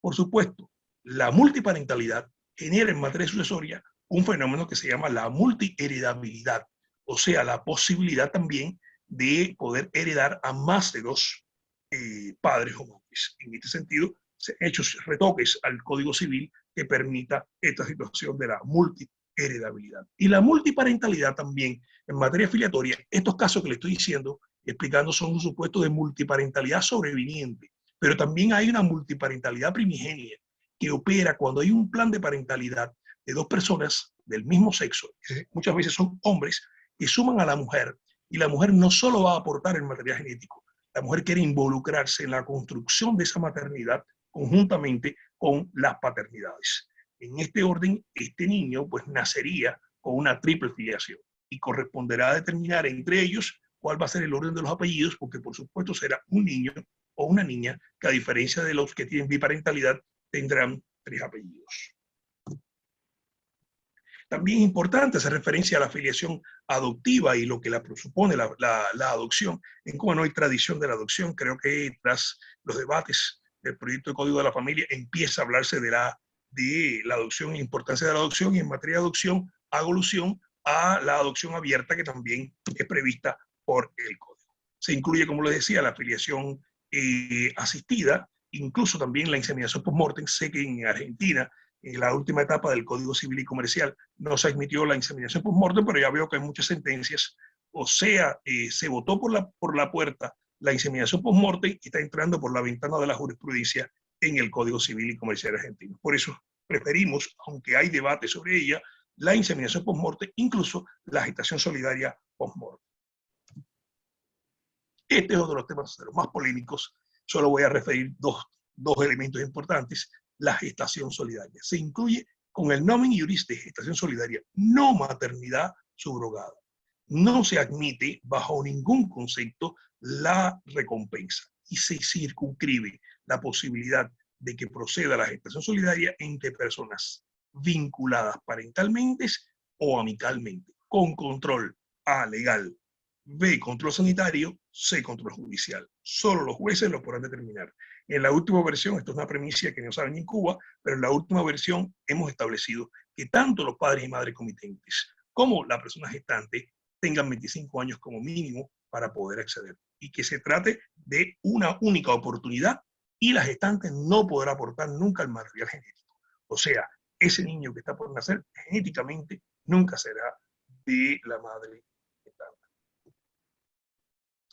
Por supuesto, la multiparentalidad genera en materia sucesoria un fenómeno que se llama la multiheredabilidad, o sea, la posibilidad también de poder heredar a más de dos padres o madres. En este sentido, se han hecho retoques al Código Civil que permita esta situación de la multiheredabilidad. Y la multiparentalidad también, en materia filiatoria, estos casos que le estoy diciendo, explicando, son un supuesto de multiparentalidad sobreviniente, pero también hay una multiparentalidad primigenia que opera cuando hay un plan de parentalidad de dos personas del mismo sexo, que muchas veces son hombres, que suman a la mujer, y la mujer no solo va a aportar el material genético, la mujer quiere involucrarse en la construcción de esa maternidad conjuntamente con las paternidades. En este orden, este niño pues nacería con una triple filiación y corresponderá a determinar entre ellos cuál va a ser el orden de los apellidos, porque por supuesto será un niño o una niña que, a diferencia de los que tienen biparentalidad, tendrán 3 apellidos. También es importante hacer referencia a la filiación adoptiva y lo que la presupone la adopción. En Cuba no hay tradición de la adopción. Creo que tras los debates del proyecto de Código de la Familia empieza a hablarse de la adopción y la importancia de la adopción, y en materia de adopción hago alusión a la adopción abierta que también es prevista por el Código. Se incluye, como les decía, la filiación asistida, incluso también la inseminación post-mortem. Sé que en Argentina, en la última etapa del Código Civil y Comercial, no se admitió la inseminación post-mortem, pero ya veo que hay muchas sentencias, o sea, se votó por la puerta la inseminación post-mortem y está entrando por la ventana de la jurisprudencia en el Código Civil y Comercial argentino. Por eso preferimos, aunque hay debate sobre ella, la inseminación post-mortem, incluso la gestación solidaria post-mortem. Este es otro de los temas de los más polémicos. Solo voy a referir dos elementos importantes. La gestación solidaria se incluye con el nomen iuris de gestación solidaria, no maternidad subrogada. No se admite bajo ningún concepto la recompensa y se circunscribe la posibilidad de que proceda la gestación solidaria entre personas vinculadas parentalmente o amicalmente, con control. A, legal. B, control sanitario. C, control judicial. Solo los jueces lo podrán determinar. En la última versión, esto es una premisa que no saben en Cuba, pero en la última versión hemos establecido que tanto los padres y madres comitentes como la persona gestante tengan 25 años como mínimo para poder acceder. Y que se trate de una única oportunidad y la gestante no podrá aportar nunca el material genético. O sea, ese niño que está por nacer genéticamente nunca será de la madre gestante.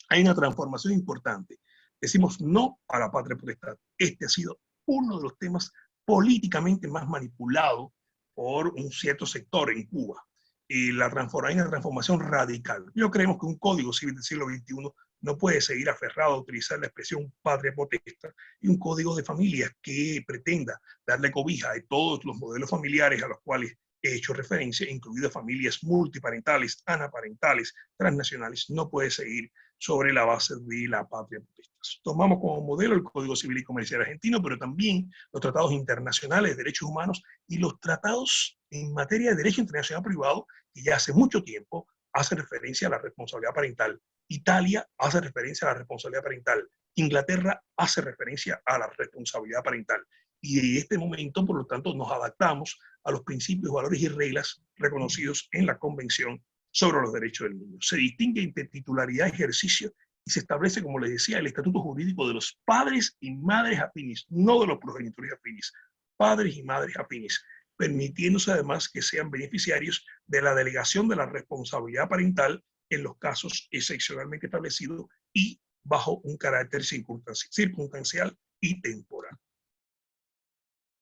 Hay una transformación importante. Decimos no a la patria potestad. Este ha sido uno de los temas políticamente más manipulados por un cierto sector en Cuba. Hay una transformación radical. Yo creemos que un código civil del siglo XXI no puede seguir aferrado a utilizar la expresión patria potestad y un código de familias que pretenda darle cobija a todos los modelos familiares a los cuales he hecho referencia, incluidas familias multiparentales, anaparentales, transnacionales, no puede seguir sobre la base de la patria potestad. Tomamos como modelo el Código Civil y Comercial argentino, pero también los tratados internacionales de derechos humanos y los tratados en materia de derecho internacional privado, que ya hace mucho tiempo hace referencia a la responsabilidad parental. Italia hace referencia a la responsabilidad parental. Inglaterra hace referencia a la responsabilidad parental. Y en este momento, por lo tanto, nos adaptamos a los principios, valores y reglas reconocidos en la Convención sobre los Derechos del Niño. Se distingue entre titularidad y ejercicio y se establece, como les decía, el estatuto jurídico de los padres y madres afines, no de los progenitores afines, padres y madres afines, permitiéndose además que sean beneficiarios de la delegación de la responsabilidad parental en los casos excepcionalmente establecidos y bajo un carácter circunstancial y temporal.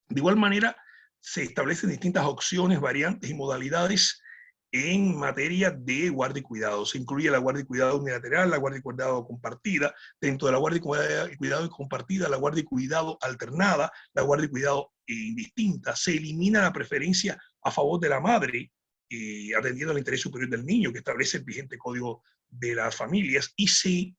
De igual manera, se establecen distintas opciones, variantes y modalidades en materia de guardia y cuidado. Se incluye la guardia y cuidado unilateral, la guardia y cuidado compartida, dentro de la guardia y cuidado compartida, la guardia y cuidado alternada, la guardia y cuidado indistinta. Se elimina la preferencia a favor de la madre, atendiendo al interés superior del niño, que establece el vigente Código de las Familias, y se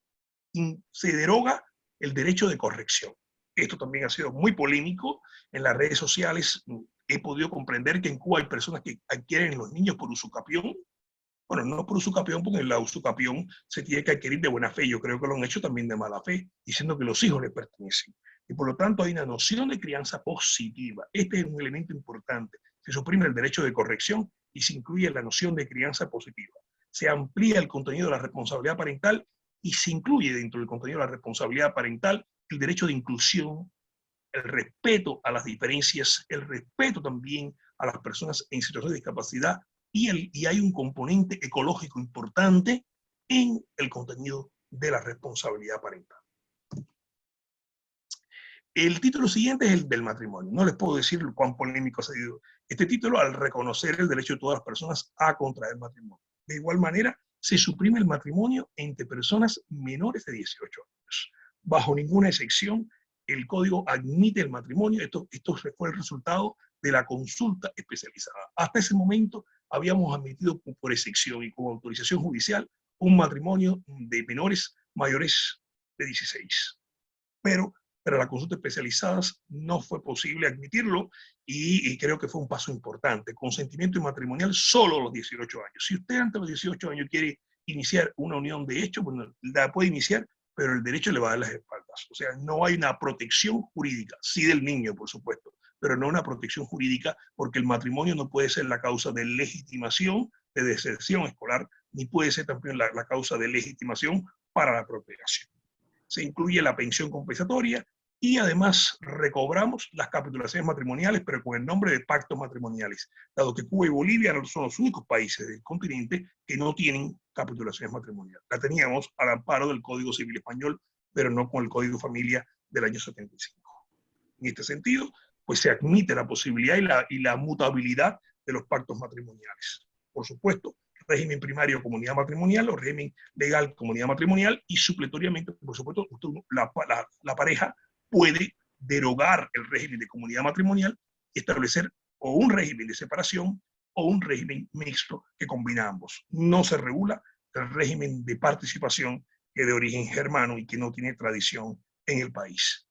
deroga el derecho de corrección. Esto también ha sido muy polémico en las redes sociales. He podido comprender que en Cuba hay personas que adquieren los niños por usucapión. Bueno, no por usucapión, porque la usucapión se tiene que adquirir de buena fe. Yo creo que lo han hecho también de mala fe, diciendo que los hijos les pertenecen. Y por lo tanto hay una noción de crianza positiva. Este es un elemento importante. Se suprime el derecho de corrección y se incluye la noción de crianza positiva. Se amplía el contenido de la responsabilidad parental y se incluye dentro del contenido de la responsabilidad parental el derecho de inclusión, el respeto a las diferencias, el respeto también a las personas en situación de discapacidad y hay un componente ecológico importante en el contenido de la responsabilidad parental. El título siguiente es el del matrimonio. No les puedo decir cuán polémico ha sido este título al reconocer el derecho de todas las personas a contraer matrimonio. De igual manera, se suprime el matrimonio entre personas menores de 18 años. Bajo ninguna excepción, el código admite el matrimonio. Esto fue el resultado de la consulta especializada. Hasta ese momento habíamos admitido por excepción y con autorización judicial un matrimonio de menores mayores de 16. Pero la consulta especializada no fue posible admitirlo y creo que fue un paso importante. Consentimiento matrimonial solo a los 18 años. Si usted antes de los 18 años quiere iniciar una unión de hecho, bueno, la puede iniciar, pero el derecho le va a dar las espaldas. O sea, no hay una protección jurídica, sí del niño, por supuesto, pero no una protección jurídica porque el matrimonio no puede ser la causa de legitimación de deserción escolar, ni puede ser también la causa de legitimación para la procreación. Se incluye la pensión compensatoria y además recobramos las capitulaciones matrimoniales, pero con el nombre de pactos matrimoniales, dado que Cuba y Bolivia no son los únicos países del continente que no tienen capitulaciones matrimoniales. La teníamos al amparo del Código Civil Español, pero no con el Código Familia del año 75. En este sentido, pues se admite la posibilidad y la mutabilidad de los pactos matrimoniales. Por supuesto, régimen primario comunidad matrimonial o régimen legal comunidad matrimonial y supletoriamente, por supuesto, la pareja puede derogar el régimen de comunidad matrimonial y establecer o un régimen de separación o un régimen mixto que combina ambos. No se regula el régimen de participación que es de origen germano y que no tiene tradición en el país.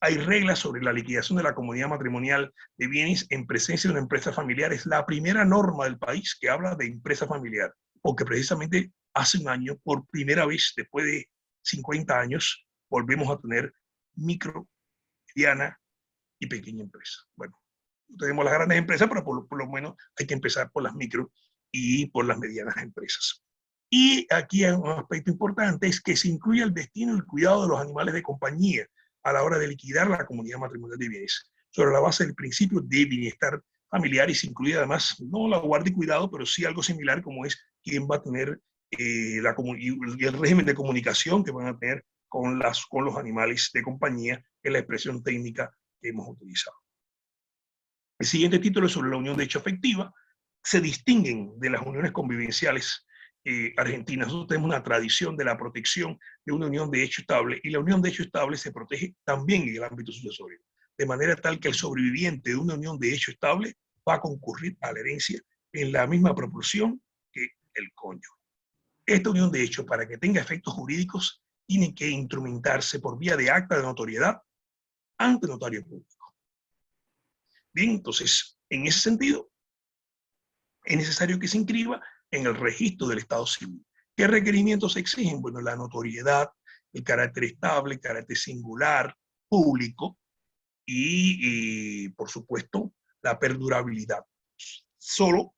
Hay reglas sobre la liquidación de la comunidad matrimonial de bienes en presencia de una empresa familiar. Es la primera norma del país que habla de empresa familiar, porque precisamente hace un año, por primera vez, después de 50 años, volvemos a tener micro, mediana y pequeña empresa. Bueno, tenemos las grandes empresas, pero por lo menos hay que empezar por las micro y por las medianas empresas. Y aquí hay un aspecto importante, es que se incluye el destino y el cuidado de los animales de compañía a la hora de liquidar la comunidad matrimonial de bienes, sobre la base del principio de bienestar familiar, y se incluye además no la guardia y cuidado, pero sí algo similar como es quién va a tener y el régimen de comunicación que van a tener con los animales de compañía, en la expresión técnica que hemos utilizado. El siguiente título es sobre la unión de hecho afectiva. Se distinguen de las uniones convivenciales argentinas. Nosotros tenemos una tradición de la protección de una unión de hecho estable, y la unión de hecho estable se protege también en el ámbito sucesorio, de manera tal que el sobreviviente de una unión de hecho estable va a concurrir a la herencia en la misma proporción que el cónyuge. Esta unión de hecho, para que tenga efectos jurídicos, tiene que instrumentarse por vía de acta de notoriedad ante notario público. Bien, entonces, en ese sentido, es necesario que se inscriba en el registro del Estado civil. ¿Qué requerimientos se exigen? Bueno, la notoriedad, el carácter estable, el carácter singular, público por supuesto, la perdurabilidad. Solo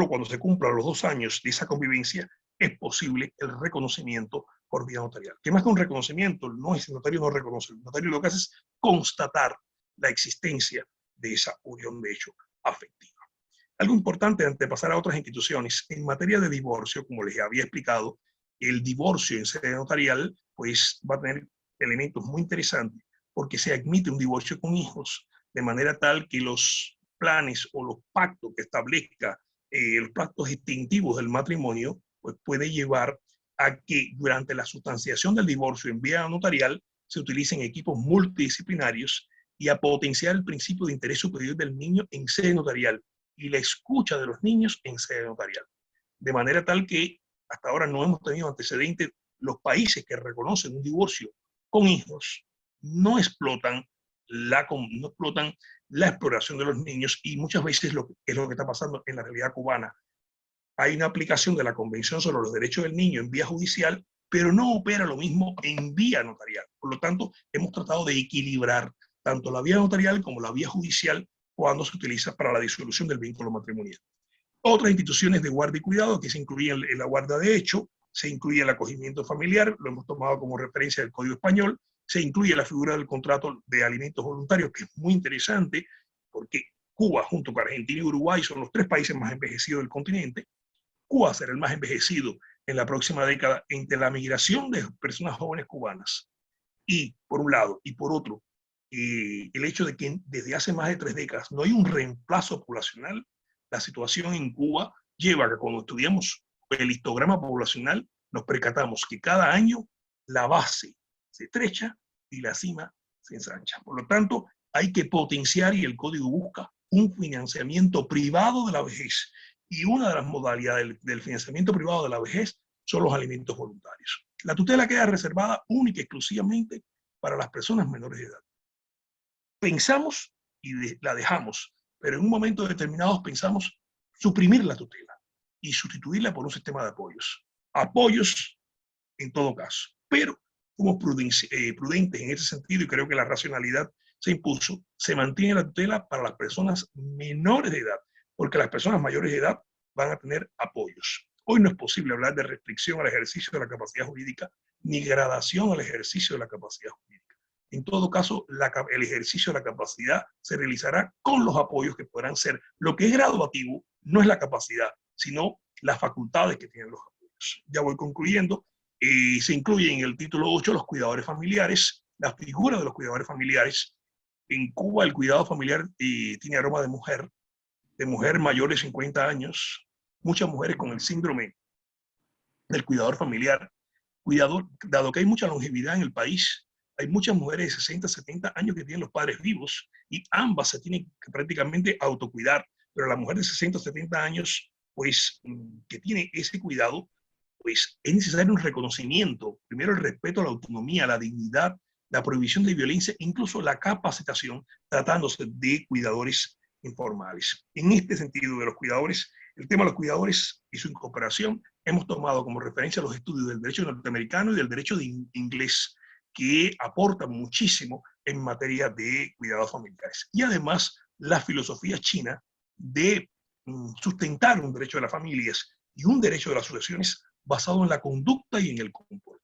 cuando se cumplan los 2 años de esa convivencia es posible el reconocimiento por vía notarial. Que más que un reconocimiento, el notario no reconoce, el notario lo que hace es constatar la existencia de esa unión de hecho afectiva. Algo importante antes de pasar a otras instituciones, en materia de divorcio, como les había explicado, el divorcio en sede notarial pues va a tener elementos muy interesantes, porque se admite un divorcio con hijos, de manera tal que los planes o los pactos que establezca, los pactos distintivos del matrimonio, pues puede llevar a que durante la sustanciación del divorcio en vía notarial se utilicen equipos multidisciplinarios, y a potenciar el principio de interés superior del niño en sede notarial y la escucha de los niños en sede notarial. De manera tal que hasta ahora no hemos tenido antecedentes. Los países que reconocen un divorcio con hijos no explotan la exploración de los niños, y muchas veces es lo que está pasando en la realidad cubana. Hay una aplicación de la Convención sobre los Derechos del Niño en vía judicial, pero no opera lo mismo en vía notarial. Por lo tanto, hemos tratado de equilibrar tanto la vía notarial como la vía judicial cuando se utiliza para la disolución del vínculo matrimonial. Otras instituciones de guardia y cuidado que se incluyen en la guarda de hecho, se incluye el acogimiento familiar, lo hemos tomado como referencia del Código Español, se incluye la figura del contrato de alimentos voluntarios, que es muy interesante, porque Cuba, junto con Argentina y Uruguay, son los 3 países más envejecidos del continente. Cuba será el más envejecido en la próxima década entre la migración de personas jóvenes cubanas, y por un lado, y por otro, el hecho de que desde hace más de 3 décadas no hay un reemplazo poblacional. La situación en Cuba lleva a que cuando estudiamos el histograma poblacional nos percatamos que cada año la base se estrecha y la cima se ensancha. Por lo tanto, hay que potenciar, y el código busca un financiamiento privado de la vejez. Y una de las modalidades del financiamiento privado de la vejez son los alimentos voluntarios. La tutela queda reservada única y exclusivamente para las personas menores de edad. Pensamos y la dejamos, pero en un momento determinado pensamos suprimir la tutela y sustituirla por un sistema de apoyos. Apoyos en todo caso, pero como prudentes en ese sentido, y creo que la racionalidad se impuso, se mantiene la tutela para las personas menores de edad, porque las personas mayores de edad van a tener apoyos. Hoy no es posible hablar de restricción al ejercicio de la capacidad jurídica, ni gradación al ejercicio de la capacidad jurídica. En todo caso, el ejercicio de la capacidad se realizará con los apoyos que podrán ser. Lo que es graduativo no es la capacidad, sino las facultades que tienen los apoyos. Ya voy concluyendo. Se incluye en el título 8 los cuidadores familiares, la figura de los cuidadores familiares. En Cuba el cuidado familiar tiene aroma de mujer mayor de 50 años, muchas mujeres con el síndrome del cuidador familiar. Dado que hay mucha longevidad en el país, hay muchas mujeres de 60, 70 años que tienen los padres vivos, y ambas se tienen que prácticamente autocuidar, pero la mujer de 60, 70 años, pues, que tiene ese cuidado, pues es necesario un reconocimiento, primero el respeto a la autonomía, a la dignidad la prohibición de violencia, incluso la capacitación, tratándose de cuidadores informales. En este sentido de los cuidadores, el tema de los cuidadores y su incorporación, hemos tomado como referencia los estudios del derecho norteamericano y del derecho de inglés, que aportan muchísimo en materia de cuidados familiares. Y además, la filosofía china de sustentar un derecho de las familias y un derecho de las sucesiones basado en la conducta y en el comportamiento.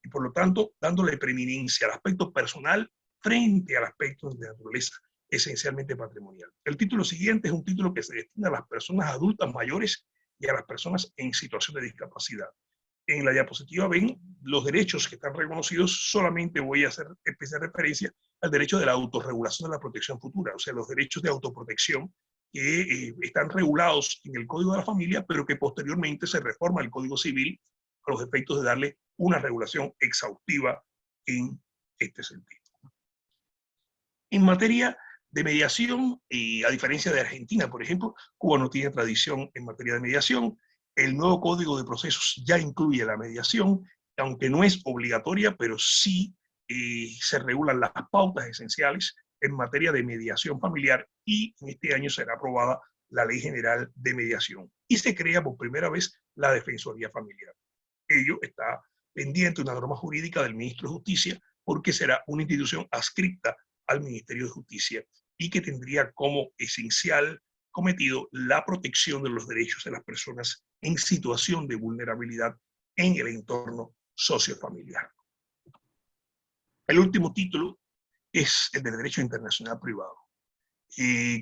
Y por lo tanto, dándole preeminencia al aspecto personal frente al aspecto de naturaleza esencialmente patrimonial. El título siguiente es un título que se destina a las personas adultas mayores y a las personas en situación de discapacidad. En la diapositiva ven los derechos que están reconocidos, solamente voy a hacer especial referencia al derecho de la autorregulación de la protección futura, o sea, los derechos de autoprotección que están regulados en el Código de la Familia, pero que posteriormente se reforma el Código Civil a los efectos de darle una regulación exhaustiva en este sentido. En materia de mediación, a diferencia de Argentina, por ejemplo, Cuba no tiene tradición en materia de mediación. El nuevo Código de Procesos ya incluye la mediación, aunque no es obligatoria, pero sí se regulan las pautas esenciales en materia de mediación familiar, y en este año será aprobada la Ley General de Mediación. Y se crea por primera vez la Defensoría Familiar. Ello está pendiente de una norma jurídica del Ministro de Justicia, porque será una institución adscrita al Ministerio de Justicia y que tendría como esencial cometido la protección de los derechos de las personas en situación de vulnerabilidad en el entorno sociofamiliar. El último título es el de Derecho Internacional Privado.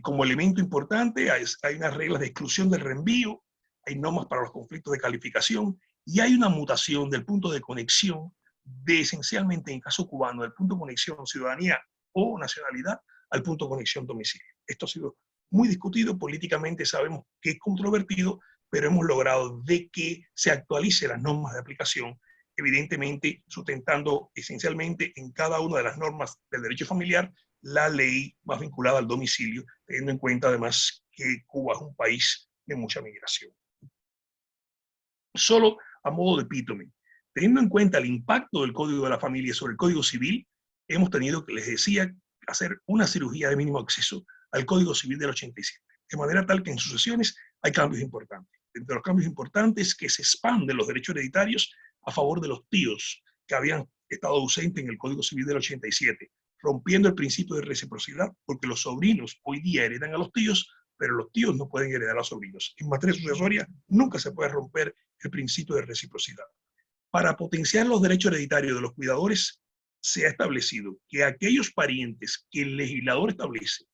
Como elemento importante hay unas reglas de exclusión del reenvío, hay normas para los conflictos de calificación y hay una mutación del punto de conexión de, esencialmente en el caso cubano, del punto de conexión ciudadanía o nacionalidad al punto de conexión domicilio. Esto ha sido muy discutido, políticamente sabemos que es controvertido, pero hemos logrado de que se actualice las normas de aplicación, evidentemente sustentando esencialmente en cada una de las normas del derecho familiar la ley más vinculada al domicilio, teniendo en cuenta además que Cuba es un país de mucha migración. Solo a modo de epítome, teniendo en cuenta el impacto del Código de la Familia sobre el Código Civil, hemos tenido, que les decía, hacer una cirugía de mínimo acceso al Código Civil del 87, de manera tal que en sucesiones hay cambios importantes. Entre los cambios importantes, que se expanden los derechos hereditarios a favor de los tíos que habían estado ausentes en el Código Civil del 87, rompiendo el principio de reciprocidad, porque los sobrinos hoy día heredan a los tíos, pero los tíos no pueden heredar a los sobrinos. En materia sucesoria nunca se puede romper el principio de reciprocidad. Para potenciar los derechos hereditarios de los cuidadores, se ha establecido que aquellos parientes que el legislador establece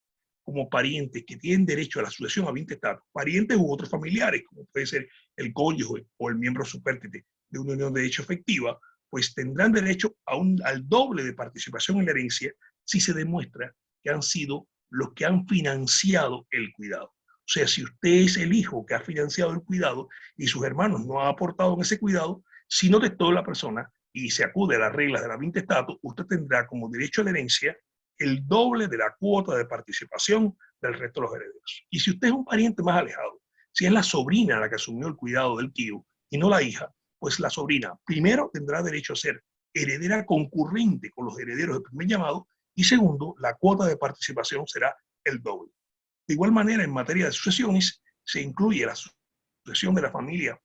como parientes que tienen derecho a la sucesión a intestatus, parientes u otros familiares, como puede ser el cónyuge o el miembro supérstite de una unión de hecho efectiva, pues tendrán derecho al doble de participación en la herencia si se demuestra que han sido los que han financiado el cuidado. O sea, si usted es el hijo que ha financiado el cuidado y sus hermanos no han aportado en ese cuidado, si no testó la persona y se acude a las reglas de la intestatus, usted tendrá como derecho a la herencia el doble de la cuota de participación del resto de los herederos. Y si usted es un pariente más alejado, si es la sobrina la que asumió el cuidado del tío y no la hija, pues la sobrina primero tendrá derecho a ser heredera concurrente con los herederos del primer llamado, y segundo, la cuota de participación será el doble. De igual manera, en materia de sucesiones, se incluye la sucesión de la familia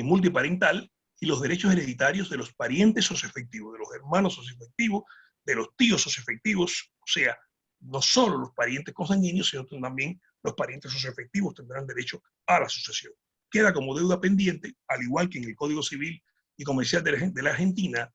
multiparental y los derechos hereditarios de los parientes socioafectivos, de los hermanos socioafectivos, de los tíos socioafectivos, o sea, no solo los parientes consanguíneos, sino también los parientes socioafectivos tendrán derecho a la sucesión. Queda como deuda pendiente, al igual que en el Código Civil y Comercial de la Argentina,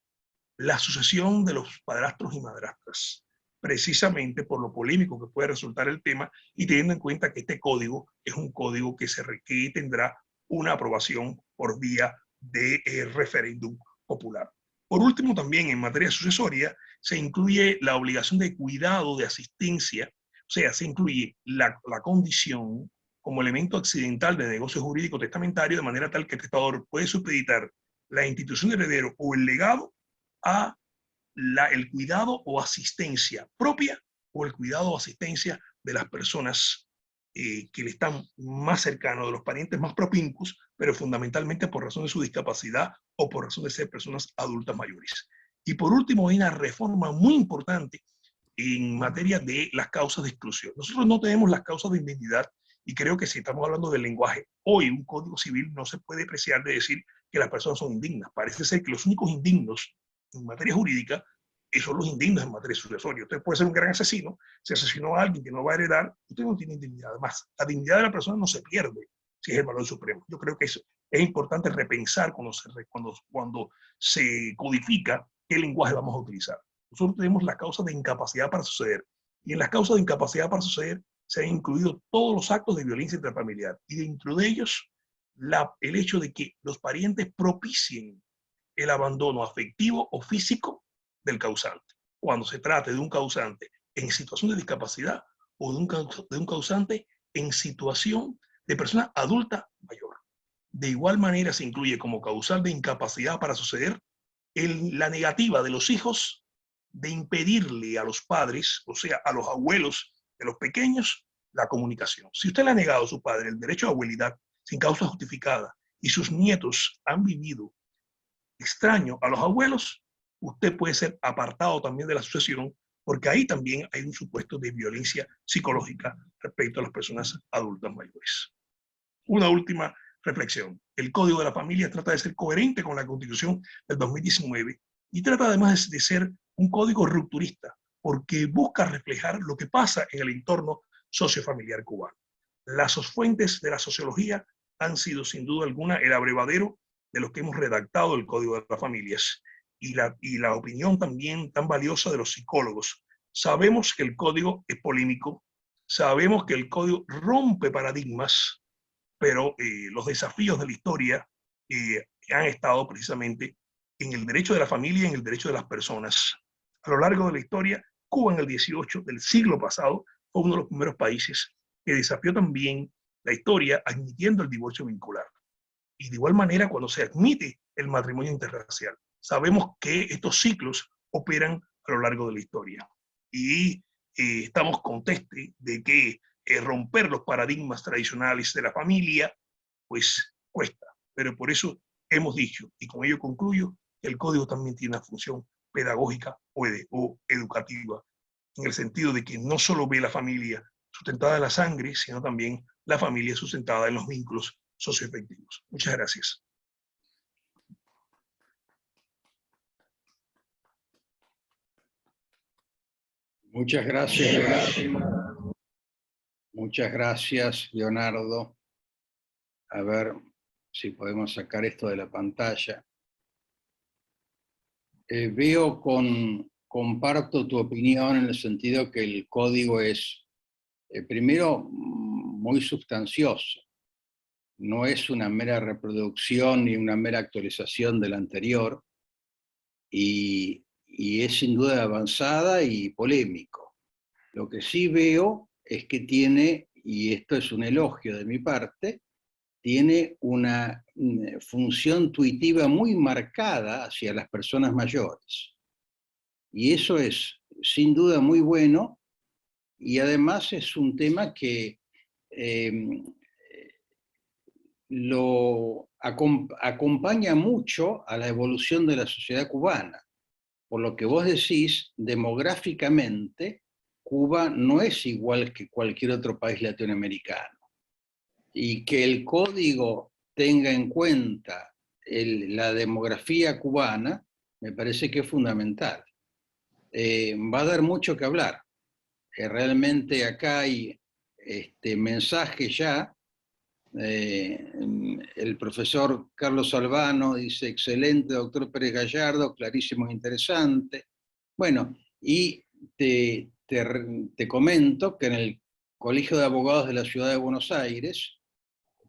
la sucesión de los padrastros y madrastras, precisamente por lo polémico que puede resultar el tema, y teniendo en cuenta que este código es un código que tendrá una aprobación por vía de referéndum popular. Por último, también en materia sucesoria, se incluye la obligación de cuidado, de asistencia, o sea, se incluye la condición como elemento accidental de negocio jurídico testamentario, de manera tal que el testador puede supeditar la institución de heredero o el legado a el cuidado o asistencia propia o el cuidado o asistencia de las personas que le están más cercanos, de los parientes más propincus, pero fundamentalmente por razón de su discapacidad o por razón de ser personas adultas mayores. Y por último, hay una reforma muy importante en materia de las causas de exclusión. Nosotros no tenemos las causas de indignidad y creo que si estamos hablando del lenguaje, hoy un código civil no se puede apreciar de decir que las personas son indignas. Parece ser que los únicos indignos en materia jurídica son los indignos en materia sucesoria. Usted puede ser un gran asesino, si asesinó a alguien que no va a heredar, usted no tiene dignidad. Además, la dignidad de la persona no se pierde si es el valor supremo. Yo creo que eso es importante repensar cuando se codifica qué lenguaje vamos a utilizar. Nosotros tenemos la causa de incapacidad para suceder, y en las causas de incapacidad para suceder se han incluido todos los actos de violencia intrafamiliar, y dentro de ellos el hecho de que los parientes propicien el abandono afectivo o físico del causante, cuando se trate de un causante en situación de discapacidad o de un causante en situación de persona adulta mayor. De igual manera se incluye como causal de incapacidad para suceder la negativa de los hijos de impedirle a los padres, o sea, a los abuelos de los pequeños, la comunicación. Si usted le ha negado a su padre el derecho a abuelidad sin causa justificada y sus nietos han vivido extraño a los abuelos, usted puede ser apartado también de la sucesión, porque ahí también hay un supuesto de violencia psicológica respecto a las personas adultas mayores. Una última reflexión. El Código de la Familia trata de ser coherente con la Constitución del 2019 y trata además de ser un código rupturista, porque busca reflejar lo que pasa en el entorno sociofamiliar cubano. Las fuentes de la sociología han sido sin duda alguna el abrevadero de los que hemos redactado el Código de las Familias y la opinión también tan valiosa de los psicólogos. Sabemos que el código es polémico, sabemos que el código rompe paradigmas, pero los desafíos de la historia han estado precisamente en el derecho de la familia y en el derecho de las personas. A lo largo de la historia, Cuba en el 18 del siglo pasado fue uno de los primeros países que desafió también la historia admitiendo el divorcio vincular. Y de igual manera, cuando se admite el matrimonio interracial, sabemos que estos ciclos operan a lo largo de la historia. Y estamos conscientes de que romper los paradigmas tradicionales de la familia, pues cuesta. Pero por eso hemos dicho, y con ello concluyo, que el código también tiene una función pedagógica o educativa, en el sentido de que no solo ve la familia sustentada en la sangre, sino también la familia sustentada en los vínculos socioafectivos. Muchas gracias. Muchas gracias. Muchas gracias, Leonardo. A ver si podemos sacar esto de la pantalla. Comparto tu opinión en el sentido que el código es, primero, muy sustancioso. No es una mera reproducción ni una mera actualización del anterior, y es sin duda avanzada y polémico. Lo que sí veo es que tiene, y esto es un elogio de mi parte, tiene una función tuitiva muy marcada hacia las personas mayores. Y eso es sin duda muy bueno, y además es un tema que lo acompaña mucho a la evolución de la sociedad cubana. Por lo que vos decís, demográficamente, Cuba no es igual que cualquier otro país latinoamericano. Y que el código tenga en cuenta la demografía cubana, me parece que es fundamental. Va a dar mucho que hablar. Realmente acá hay mensajes ya. El profesor Carlos Albano dice: excelente, doctor Pérez Gallardo, clarísimo e interesante. Bueno, y te comento que en el Colegio de Abogados de la Ciudad de Buenos Aires,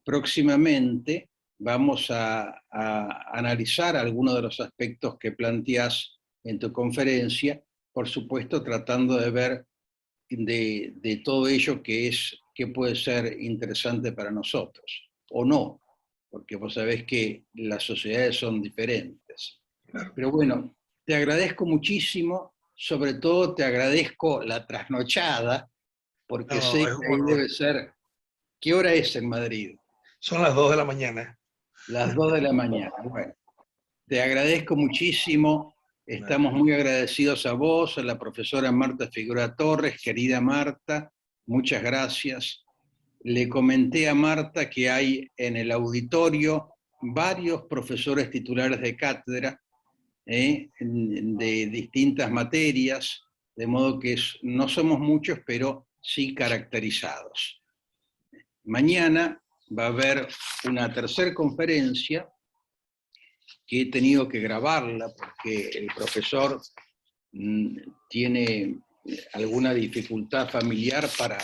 próximamente vamos a analizar algunos de los aspectos que planteás en tu conferencia, por supuesto tratando de ver de todo ello que puede ser interesante para nosotros, o no, porque vos sabés que las sociedades son diferentes. Pero bueno, te agradezco muchísimo, sobre todo te agradezco la trasnochada, porque sé que ahí debe ser... ¿Qué hora es en Madrid? Son las 2 de la mañana. Las 2 de la mañana. Bueno, te agradezco muchísimo Estamos muy agradecidos a vos, a la profesora Marta Figueroa Torres, querida Marta, muchas gracias. Le comenté a Marta que hay en el auditorio varios profesores titulares de cátedra de distintas materias, de modo que no somos muchos, pero sí caracterizados. Mañana va a haber una tercera conferencia que he tenido que grabarla porque el profesor tiene alguna dificultad familiar para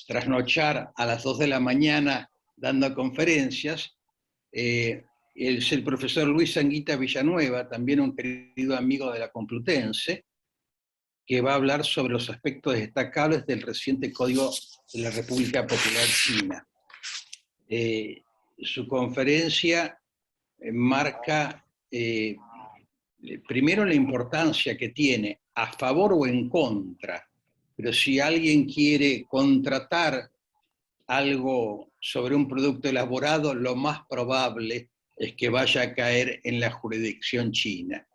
trasnochar a las 2 de la mañana dando conferencias. Es el profesor Luis Anguita Villanueva, también un querido amigo de la Complutense, que va a hablar sobre los aspectos destacables del reciente Código de la República Popular China. Su conferencia marca primero la importancia que tiene a favor o en contra, pero si alguien quiere contratar algo sobre un producto elaborado, lo más probable es que vaya a caer en la jurisdicción china.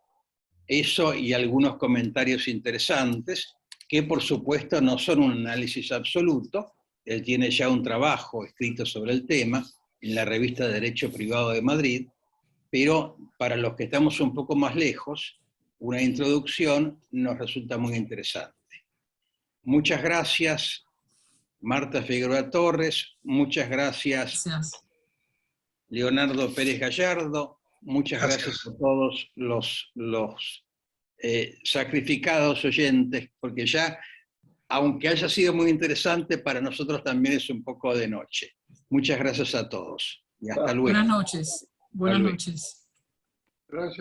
Eso y algunos comentarios interesantes, que por supuesto no son un análisis absoluto. Él tiene ya un trabajo escrito sobre el tema en la revista Derecho Privado de Madrid, pero para los que estamos un poco más lejos, una introducción nos resulta muy interesante. Muchas gracias, Marta Figueroa Torres, muchas gracias, Leonardo Pérez Gallardo, muchas gracias a todos los sacrificados oyentes, porque ya, aunque haya sido muy interesante, para nosotros también es un poco de noche. Muchas gracias a todos y hasta luego. Buenas noches. Buenas noches. Gracias.